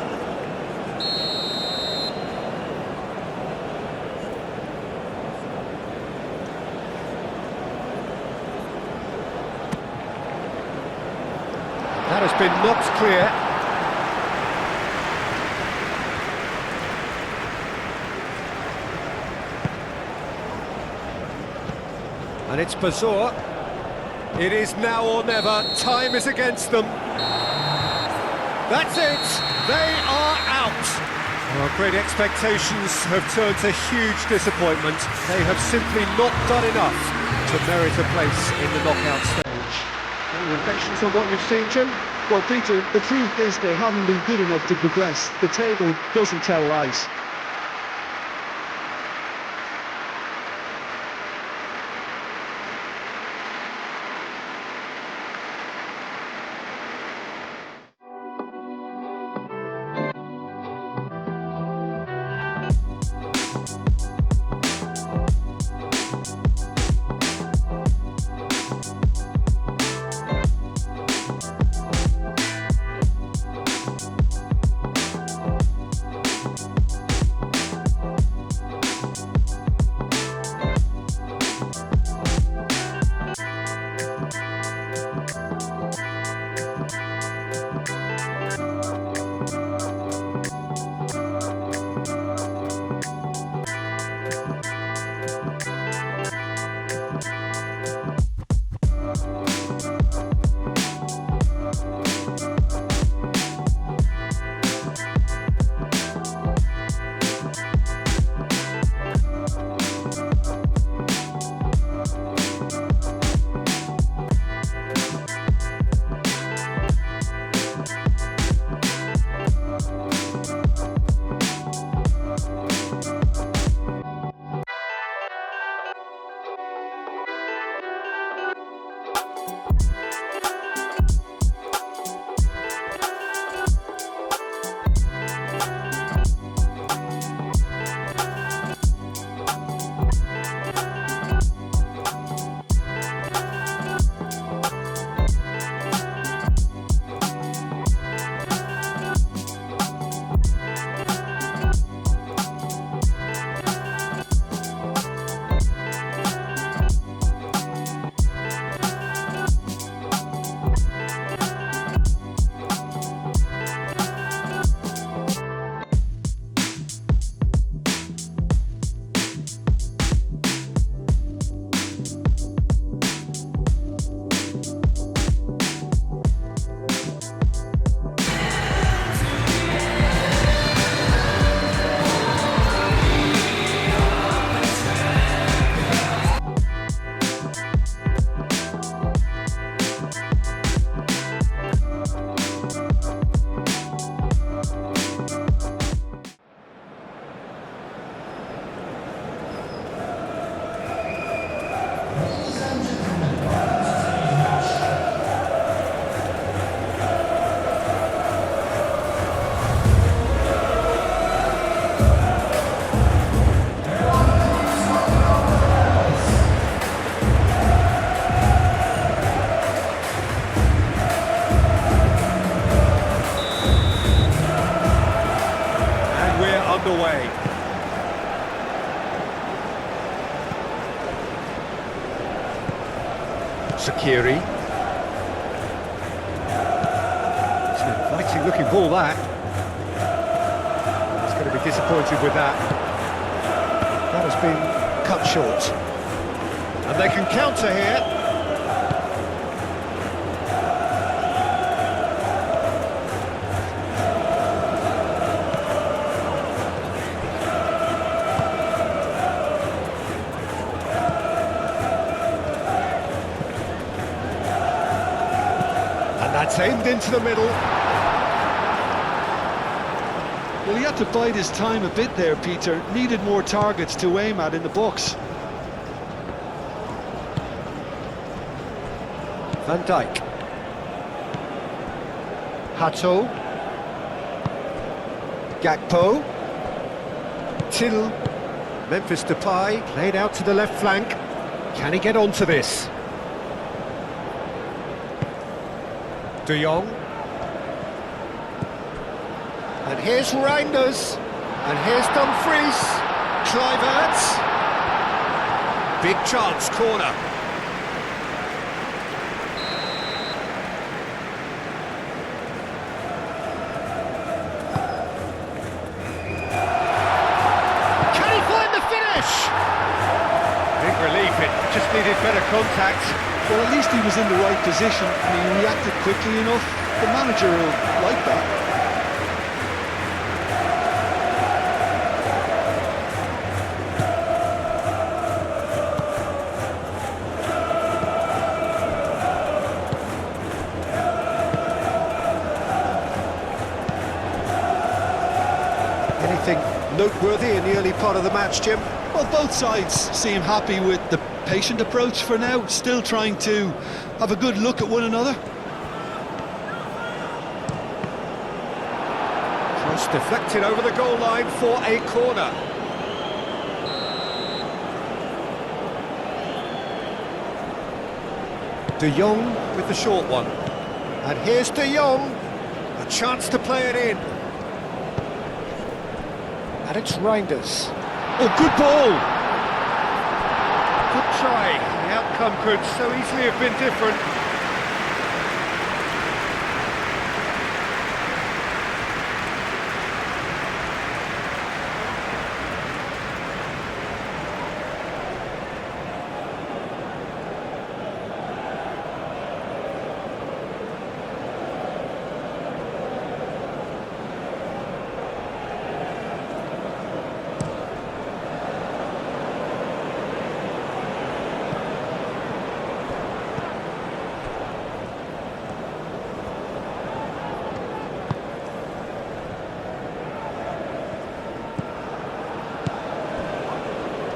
That has been knocked clear. And it's Bazour. It is now or never. Time is against them. That's it. They are out. Well, great expectations have turned to huge disappointment. They have simply not done enough to merit a place in the knockout stage. Any reflections on what you've seen, Jim? Well, Peter, the truth is they haven't been good enough to progress. The table doesn't tell lies. underway. Shaqiri. It's an inviting looking ball, that. He's going to be disappointed with that. That has been cut short. And they can counter here. That's aimed into the middle. Well, he had to bide his time a bit there, Peter. Needed more targets to aim at in the box. Van Dijk. Hato. Gakpo. Till. Memphis Depay played out to the left flank. Can he get onto this? De Jong. And here's Reinders. And here's Dumfries. Kluivert. Big chance, corner. Can he find the finish? Big relief, it just needed better contact. Well, at least he was in the right position and he reacted quickly enough. The manager will like that. Anything noteworthy in the early part of the match, Jim? Well, both sides seem happy with the patient approach for now, still trying to have a good look at one another. Cross deflected over the goal line for a corner. De Jong with the short one. And here's De Jong. A chance to play it in. And it's Reinders. Oh, good ball! Good try. The outcome could so easily have been different.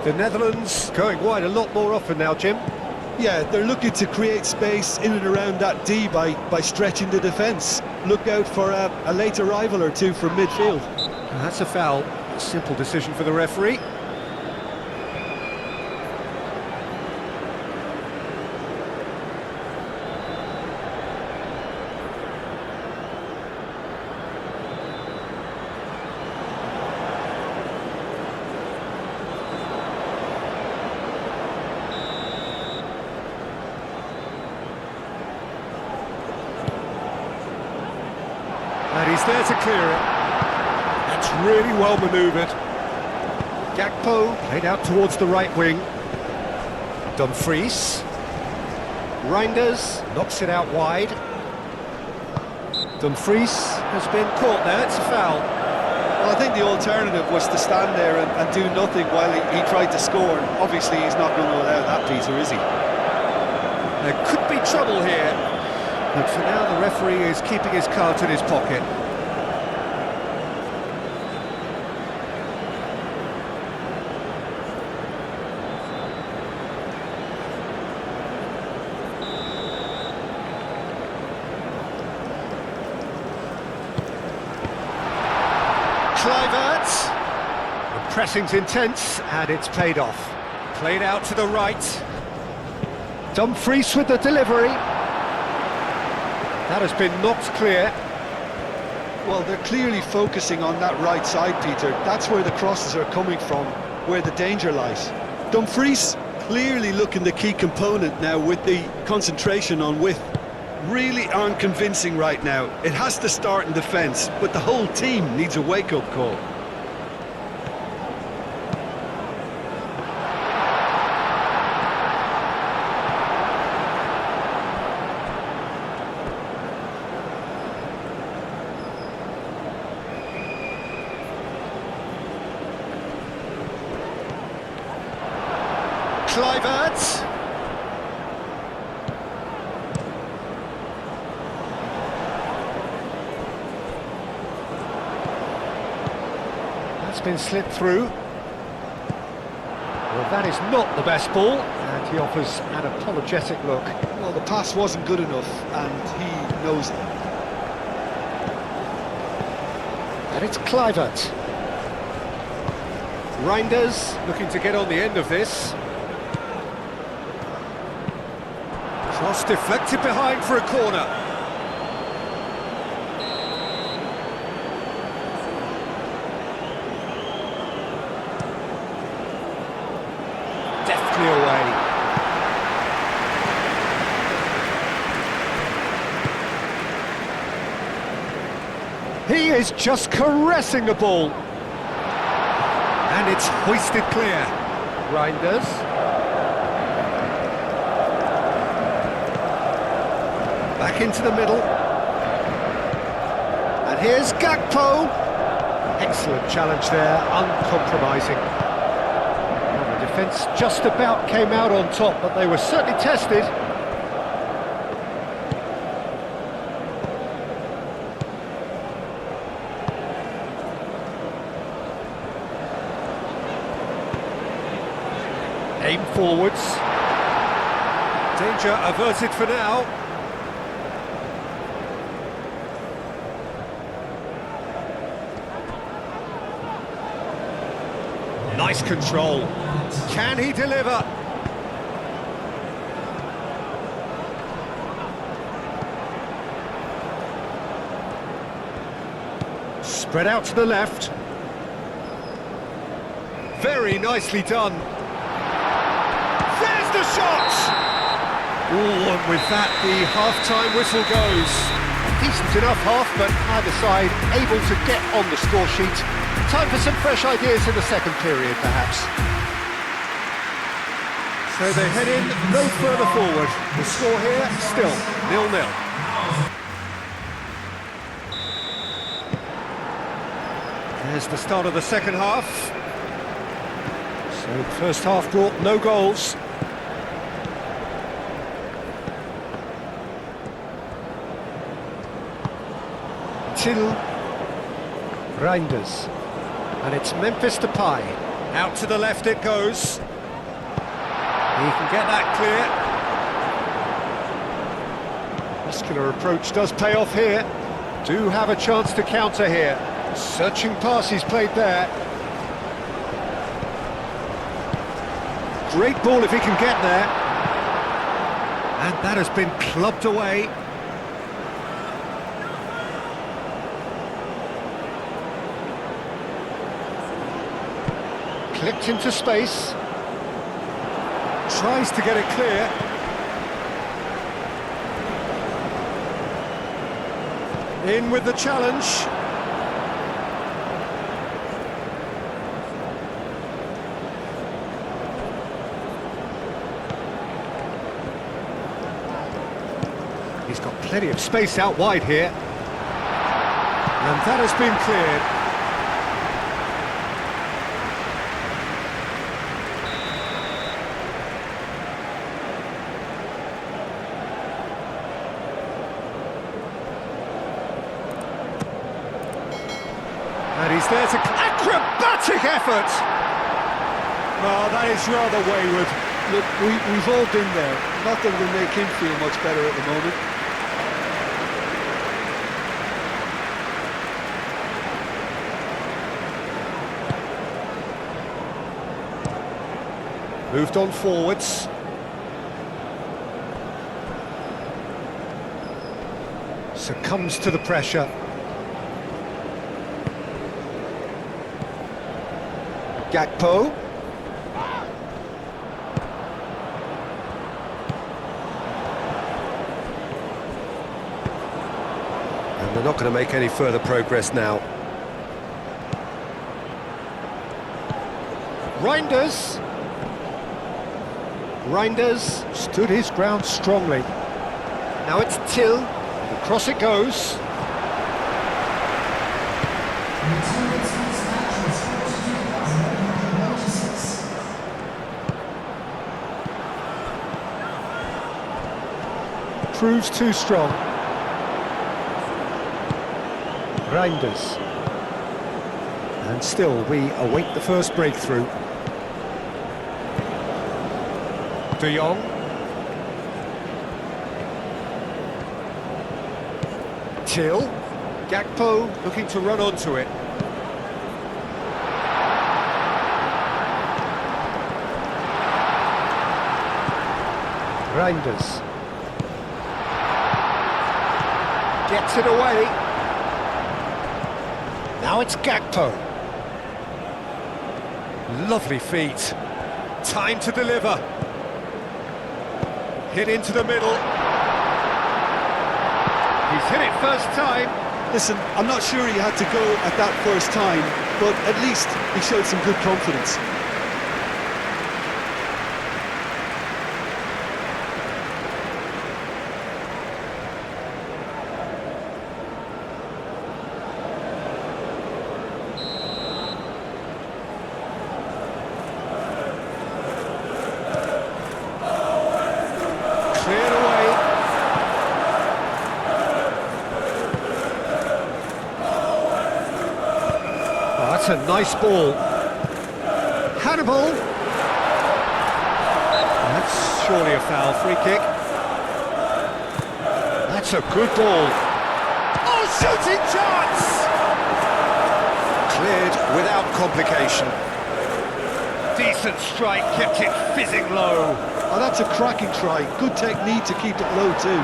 The Netherlands going wide a lot more often now, Jim. Yeah, they're looking to create space in and around that D by stretching the defence. Look out for a late arrival or two from midfield. And that's a foul. A simple decision for the referee. And he's there to clear it. That's really well manoeuvred. Gakpo played out towards the right wing. Dumfries. Reinders knocks it out wide. Dumfries has been caught there, it's a foul. Well, I think the alternative was to stand there and do nothing while he tried to score. Obviously, he's not going to allow that, Peter, is he? There could be trouble here. But for now, the referee is keeping his cards in his pocket. Kluivert. The pressing's intense, and it's paid off. Played out to the right. Dumfries with the delivery. That has been knocked clear. Well, they're clearly focusing on that right side, Peter. That's where the crosses are coming from, where the danger lies. Dumfries clearly looking the key component now with the concentration on width. Really aren't convincing right now. It has to start in defence, but the whole team needs a wake-up call. Kluivert. That's been slipped through. Well, that is not the best ball, and he offers an apologetic look. Well, the pass wasn't good enough, and he knows it. And it's Kluivert. Reinders looking to get on the end of this. Cross deflected behind for a corner. nicely away. He is just caressing the ball. And it's hoisted clear. Reinders. Back into the middle. And here's Gakpo. Excellent challenge there, uncompromising. Well, the defence just about came out on top, but they were certainly tested. Aim forwards. Danger averted for now. Nice control. Can he deliver? Spread out to the left. Very nicely done. There's the shot! Oh, and with that, the half-time whistle goes. A decent enough half, but either side able to get on the score sheet. Time for some fresh ideas in the second period, perhaps. So they head in no further forward. The score here, still 0-0. There's the start of the second half. So the first half brought no goals. Till Reinders. And it's Memphis Depay. Out to the left it goes. He can get that clear. Muscular approach does pay off here. Do have a chance to counter here. Searching pass he's played there. Great ball if he can get there. And that has been clubbed away. Clipped into space. Tries to get it clear. In with the challenge. He's got plenty of space out wide here. And that has been cleared. And he's there to... Acrobatic effort! Oh, that is rather wayward. Look, we've all been there. Not that it'll make him feel much better at the moment. Moved on forwards. Succumbs to the pressure. Gakpo. And they're not going to make any further progress now. Reinders. Reinders stood his ground strongly. Now it's Till. Across it goes. Proves too strong. Reinders. And still we await the first breakthrough. De Jong. Till. Gakpo looking to run onto it. Reinders. Gets it away. Now it's Gakpo. Lovely feet. Time to deliver. Hit into the middle. He's hit it first time. Listen, I'm not sure he had to go at that first time, but at least he showed some good confidence. Cleared away. Oh, that's a nice ball. Hannibal. That's surely a foul. Free kick. That's a good ball. Oh, shooting chance! Cleared without complication. Decent strike, kept it fizzing low. Oh, that's a cracking try. Good technique to keep it low too.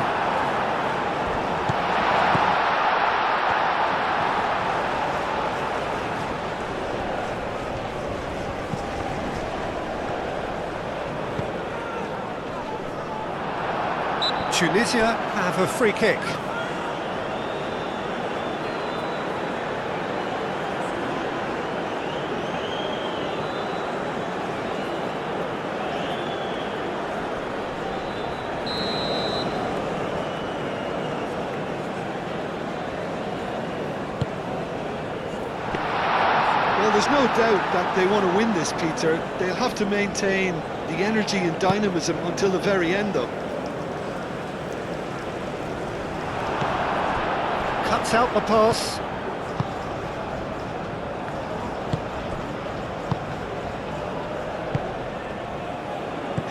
Tunisia have a free kick. Well, there's no doubt that they want to win this, Peter. They'll have to maintain the energy and dynamism until the very end, though. Cuts out the pass.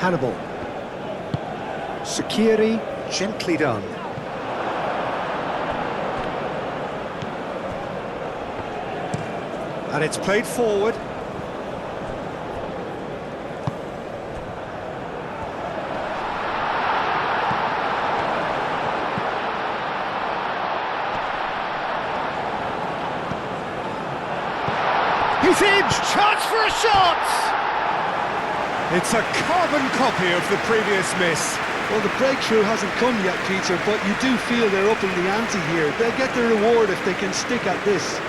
Hannibal. Sakiri, gently done. And it's played forward. He's in! Chance for a shot! It's a carbon copy of the previous miss. Well, the breakthrough hasn't come yet, Peter, but you do feel they're upping the ante here. They'll get the reward if they can stick at this.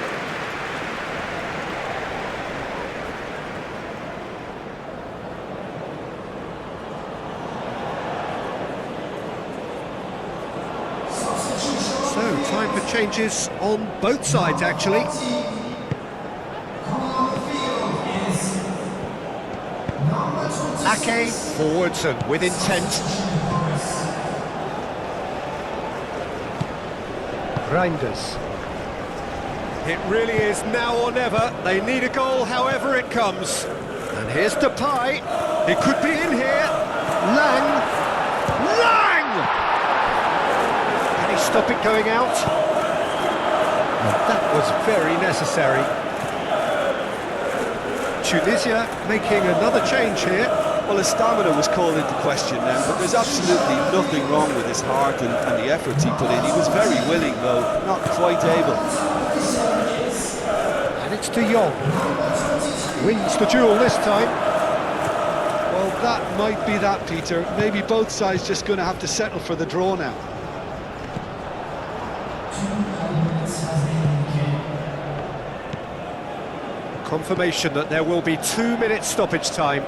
So, time for changes on both sides, actually. Ake forwards and with intent. Reinders. It really is now or never. They need a goal however it comes. And here's Depay. It could be in here. Lang. Can he stop it going out? That was very necessary. Tunisia making another change here. Well, his stamina was called into question then, but there's absolutely nothing wrong with his heart and the efforts he put in. He was very willing, though, not quite able. And it's De Jong. Wins the duel this time. Well, that might be that, Peter. Maybe both sides just going to have to settle for the draw now. Confirmation that there will be 2 minutes stoppage time.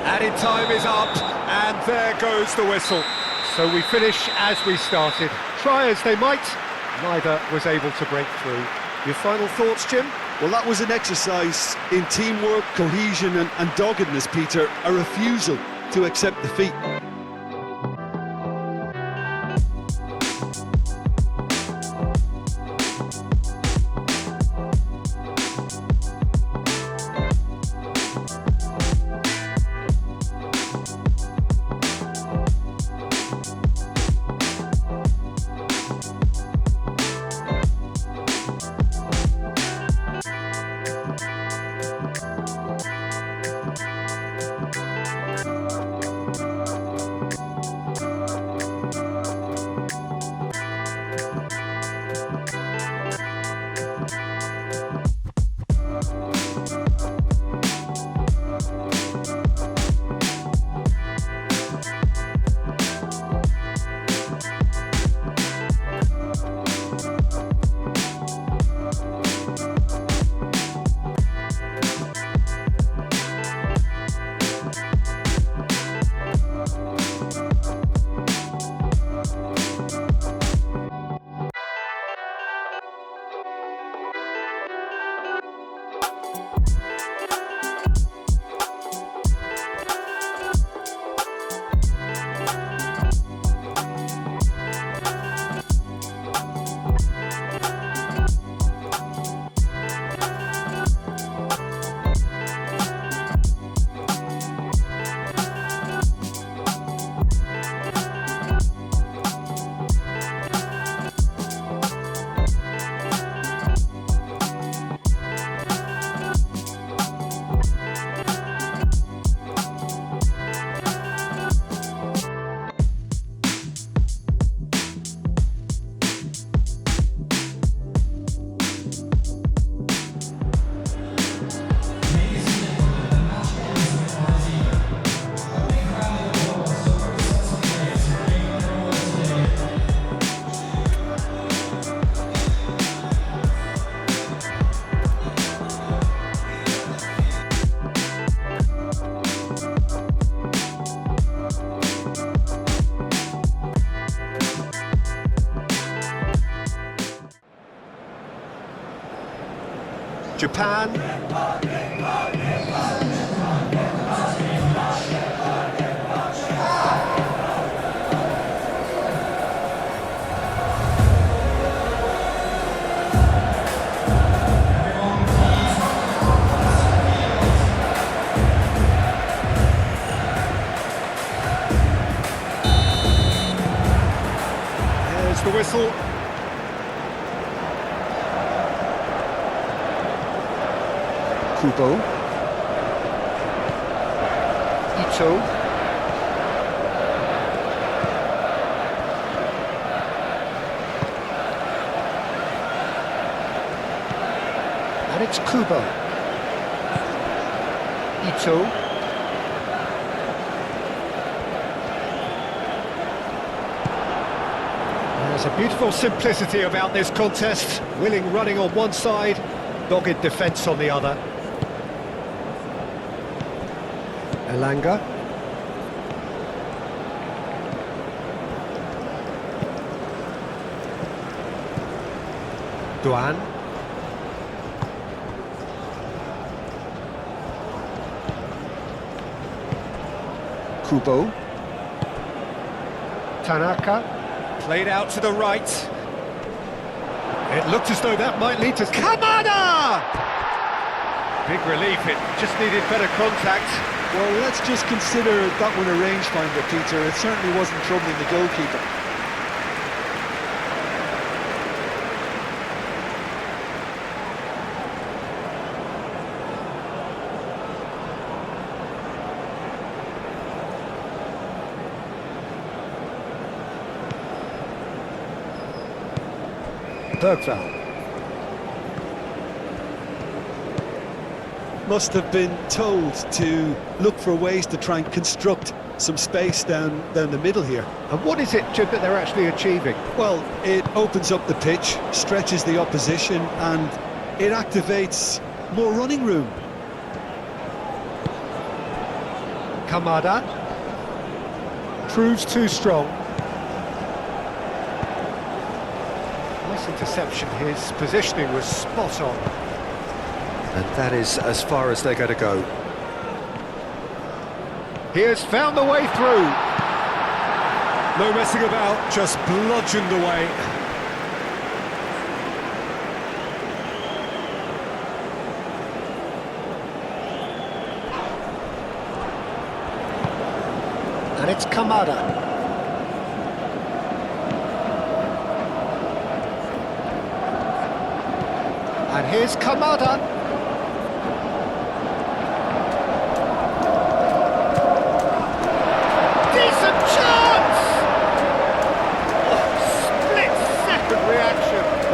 Added time is up, and there goes the whistle. So we finish as we started. Try as they might, neither was able to break through. Your final thoughts, Jim? Well, that was an exercise in teamwork, cohesion and doggedness, Peter. A refusal to accept defeat. Japan. There's the whistle. Kubo. Ito. And it's Kubo. Ito. There's a beautiful simplicity about this contest. Willing running on one side, dogged defence on the other. Elanga. Duan. Kubo. Tanaka. Played out to the right. It looked as though that might lead to Kamada! Big relief, it just needed better contact. Well, let's just consider that one a rangefinder, Peter. It certainly wasn't troubling the goalkeeper. Bergvall. Must have been told to look for ways to try and construct some space down the middle here. And what is it, Jim, that they're actually achieving? Well, it opens up the pitch, stretches the opposition, and it activates more running room. Kamada. Proves too strong. Nice interception, his positioning was spot on. And that is as far as they're going to go. He has found the way through. No messing about, just bludgeoned away. And it's Kamada. And here's Kamada.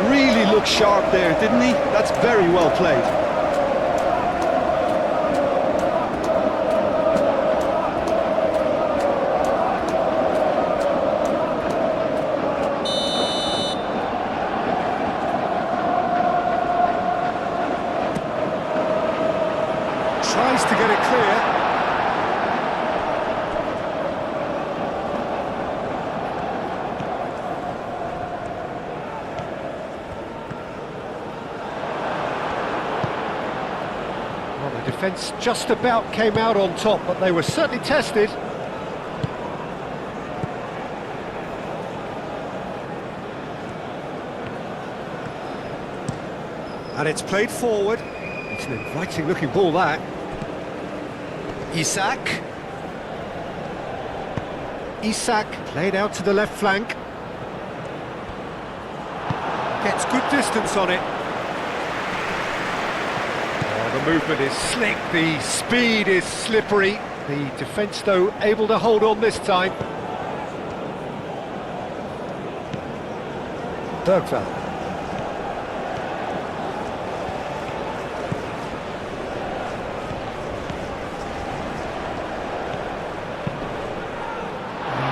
Really looked sharp there, didn't he? That's very well played. Tries to get it clear. The defence just about came out on top, but they were certainly tested. And it's played forward. It's an inviting looking ball, that. Isak. Isak played out to the left flank. Gets good distance on it. The movement is slick, the speed is slippery. The defence, though, able to hold on this time. Bergvall.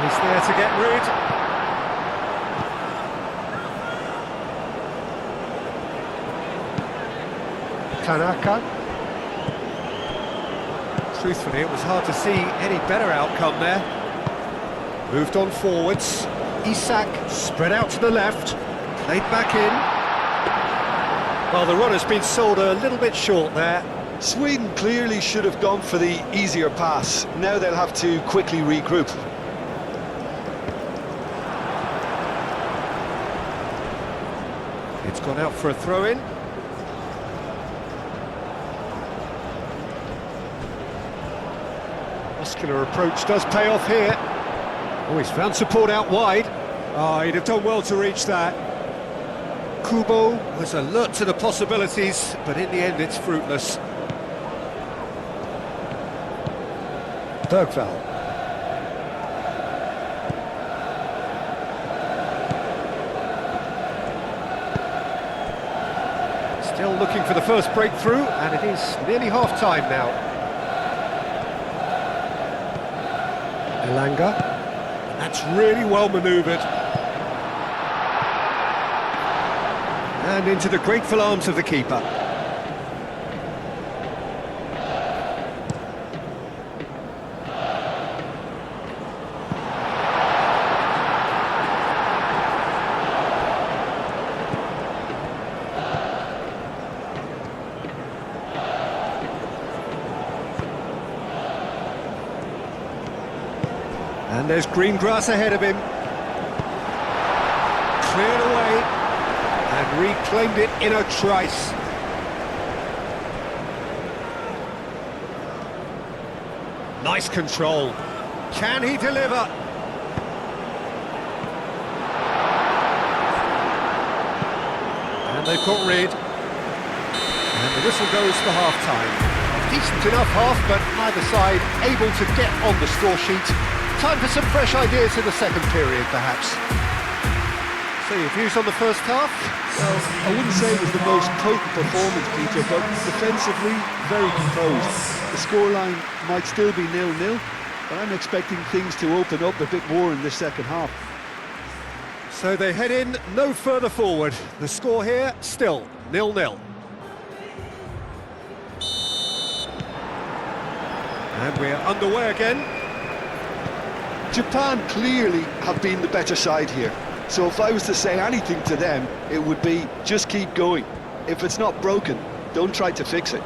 He's there to get rid. Tanaka. Truthfully, it was hard to see any better outcome there. Moved on forwards. Isak spread out to the left. Played back in. Well, the run has been sold a little bit short there. Sweden clearly should have gone for the easier pass. Now they'll have to quickly regroup. It's gone out for a throw-in. Muscular approach does pay off here. Oh, he's found support out wide. Oh, he'd have done well to reach that. Kubo was alert to the possibilities, but in the end it's fruitless. Bergvall. Still looking for the first breakthrough, and it is nearly half-time now. Elanga. That's really well manoeuvred. And into the grateful arms of the keeper. And there's green grass ahead of him. Cleared away and reclaimed it in a trice. Nice control. Can he deliver? And they've got rid. And the whistle goes for half-time. Decent enough half, but neither side able to get on the score sheet. Time for some fresh ideas in the second period, perhaps. So your views on the first half? Well, I wouldn't say it was the most potent performance, Peter, but defensively, very composed. The scoreline might still be 0-0, but I'm expecting things to open up a bit more in the second half. So they head in no further forward. The score here, still 0-0. And we're underway again. Japan clearly have been the better side here, so if I was to say anything to them, it would be just keep going. If it's not broken, don't try to fix it.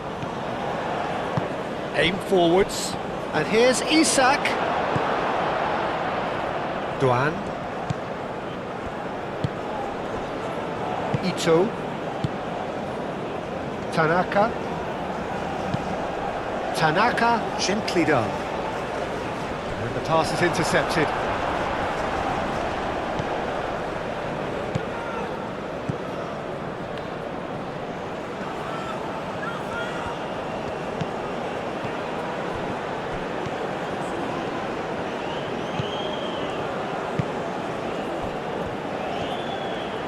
Aim forwards, and here's Isak. Duan. Ito. Tanaka. Tanaka, gently done. And the pass is intercepted.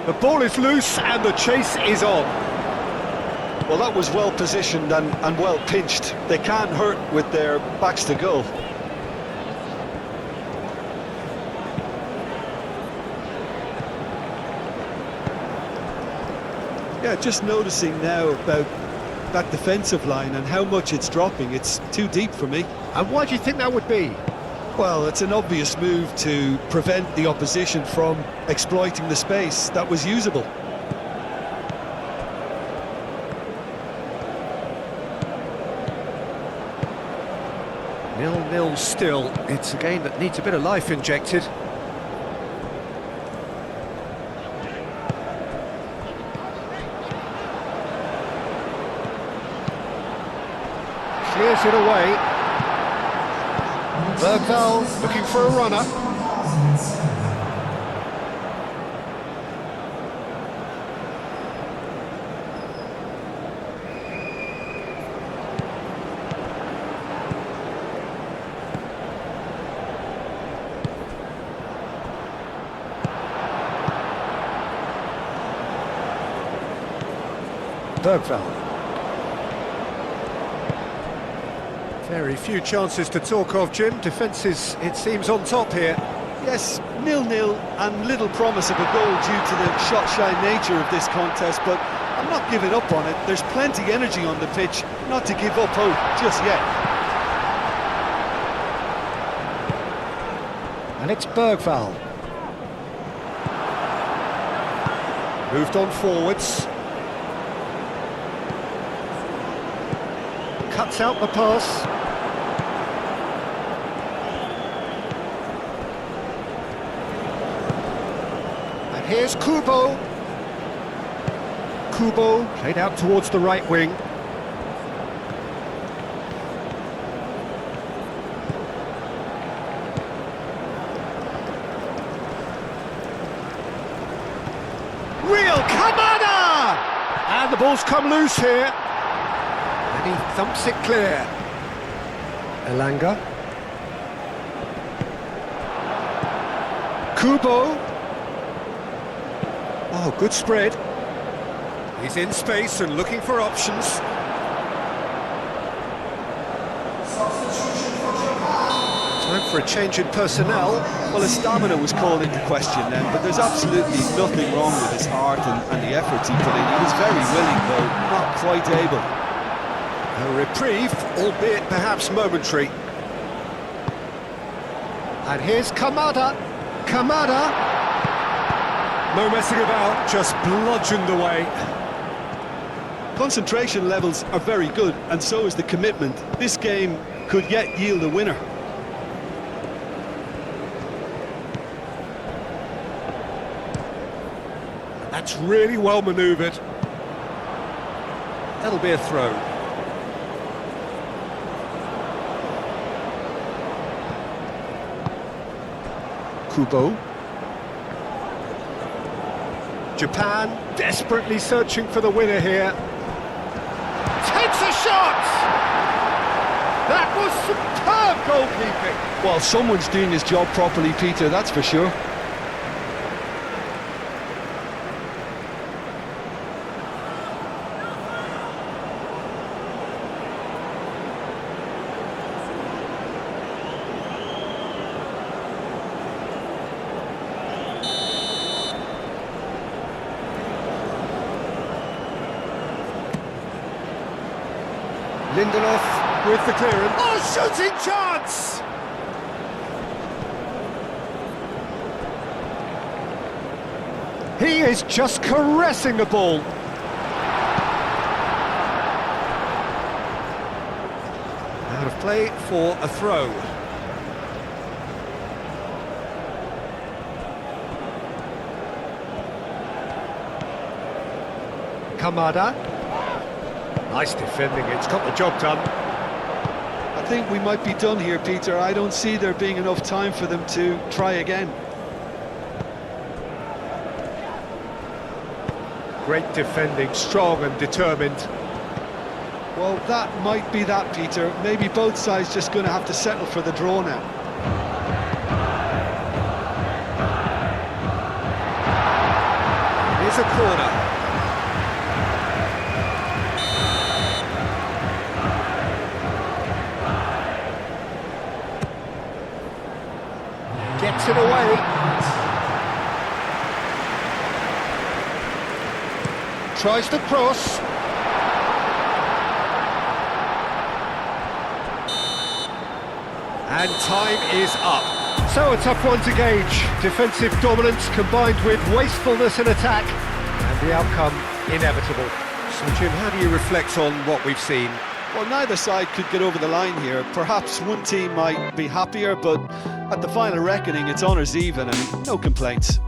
The ball is loose and the chase is on. Well, that was well positioned and well pinched. They can't hurt with their backs to goal. Yeah, just noticing now about that defensive line and how much it's dropping. It's too deep for me. And why do you think that would be? Well, it's an obvious move to prevent the opposition from exploiting the space that was usable. Nil-nil still. It's a game that needs a bit of life injected. Clears it away. Bergvall looking for a runner. Bergvall. Very few chances to talk of, Jim. Defence is, it seems, on top here. Yes, 0-0 and little promise of a goal due to the shot-shy nature of this contest, but I'm not giving up on it. There's plenty energy on the pitch, not to give up hope just yet. And it's Bergvall. Moved on forwards. cuts out the pass. And here's Kubo. Kubo played out towards the right wing. Real Kamada! And the ball's come loose here. And he thumps it clear. Elanga. Kubo. Oh, good spread. He's in space and looking for options. Substitution for Japan. Time for a change in personnel. Well, his stamina was called into question then, but there's absolutely nothing wrong with his heart and the efforts he put in. He was very willing, though, not quite able. A reprieve, albeit perhaps momentary. And here's Kamada. Kamada. No messing about, just bludgeoned away. Concentration levels are very good, and so is the commitment. This game could yet yield a winner. That's really well manoeuvred. That'll be a throw. Kubo. Japan desperately searching for the winner here. Takes a shot! That was superb goalkeeping. Well, someone's doing his job properly, Peter, that's for sure. Lindelof with the clearance. Oh, shooting chance! He is just caressing the ball. Out of play for a throw. Kamada. Nice defending, it's got the job done. I think we might be done here, Peter. I don't see there being enough time for them to try again. Great defending, strong and determined. Well, that might be that, Peter. Maybe both sides just going to have to settle for the draw now. Here's a corner. Gets it away. Tries to cross. And time is up. So a tough one to gauge. Defensive dominance combined with wastefulness in attack. And the outcome inevitable. So Jim, how do you reflect on what we've seen? Well, neither side could get over the line here. Perhaps one team might be happier, but at the final reckoning, it's honours even and no complaints.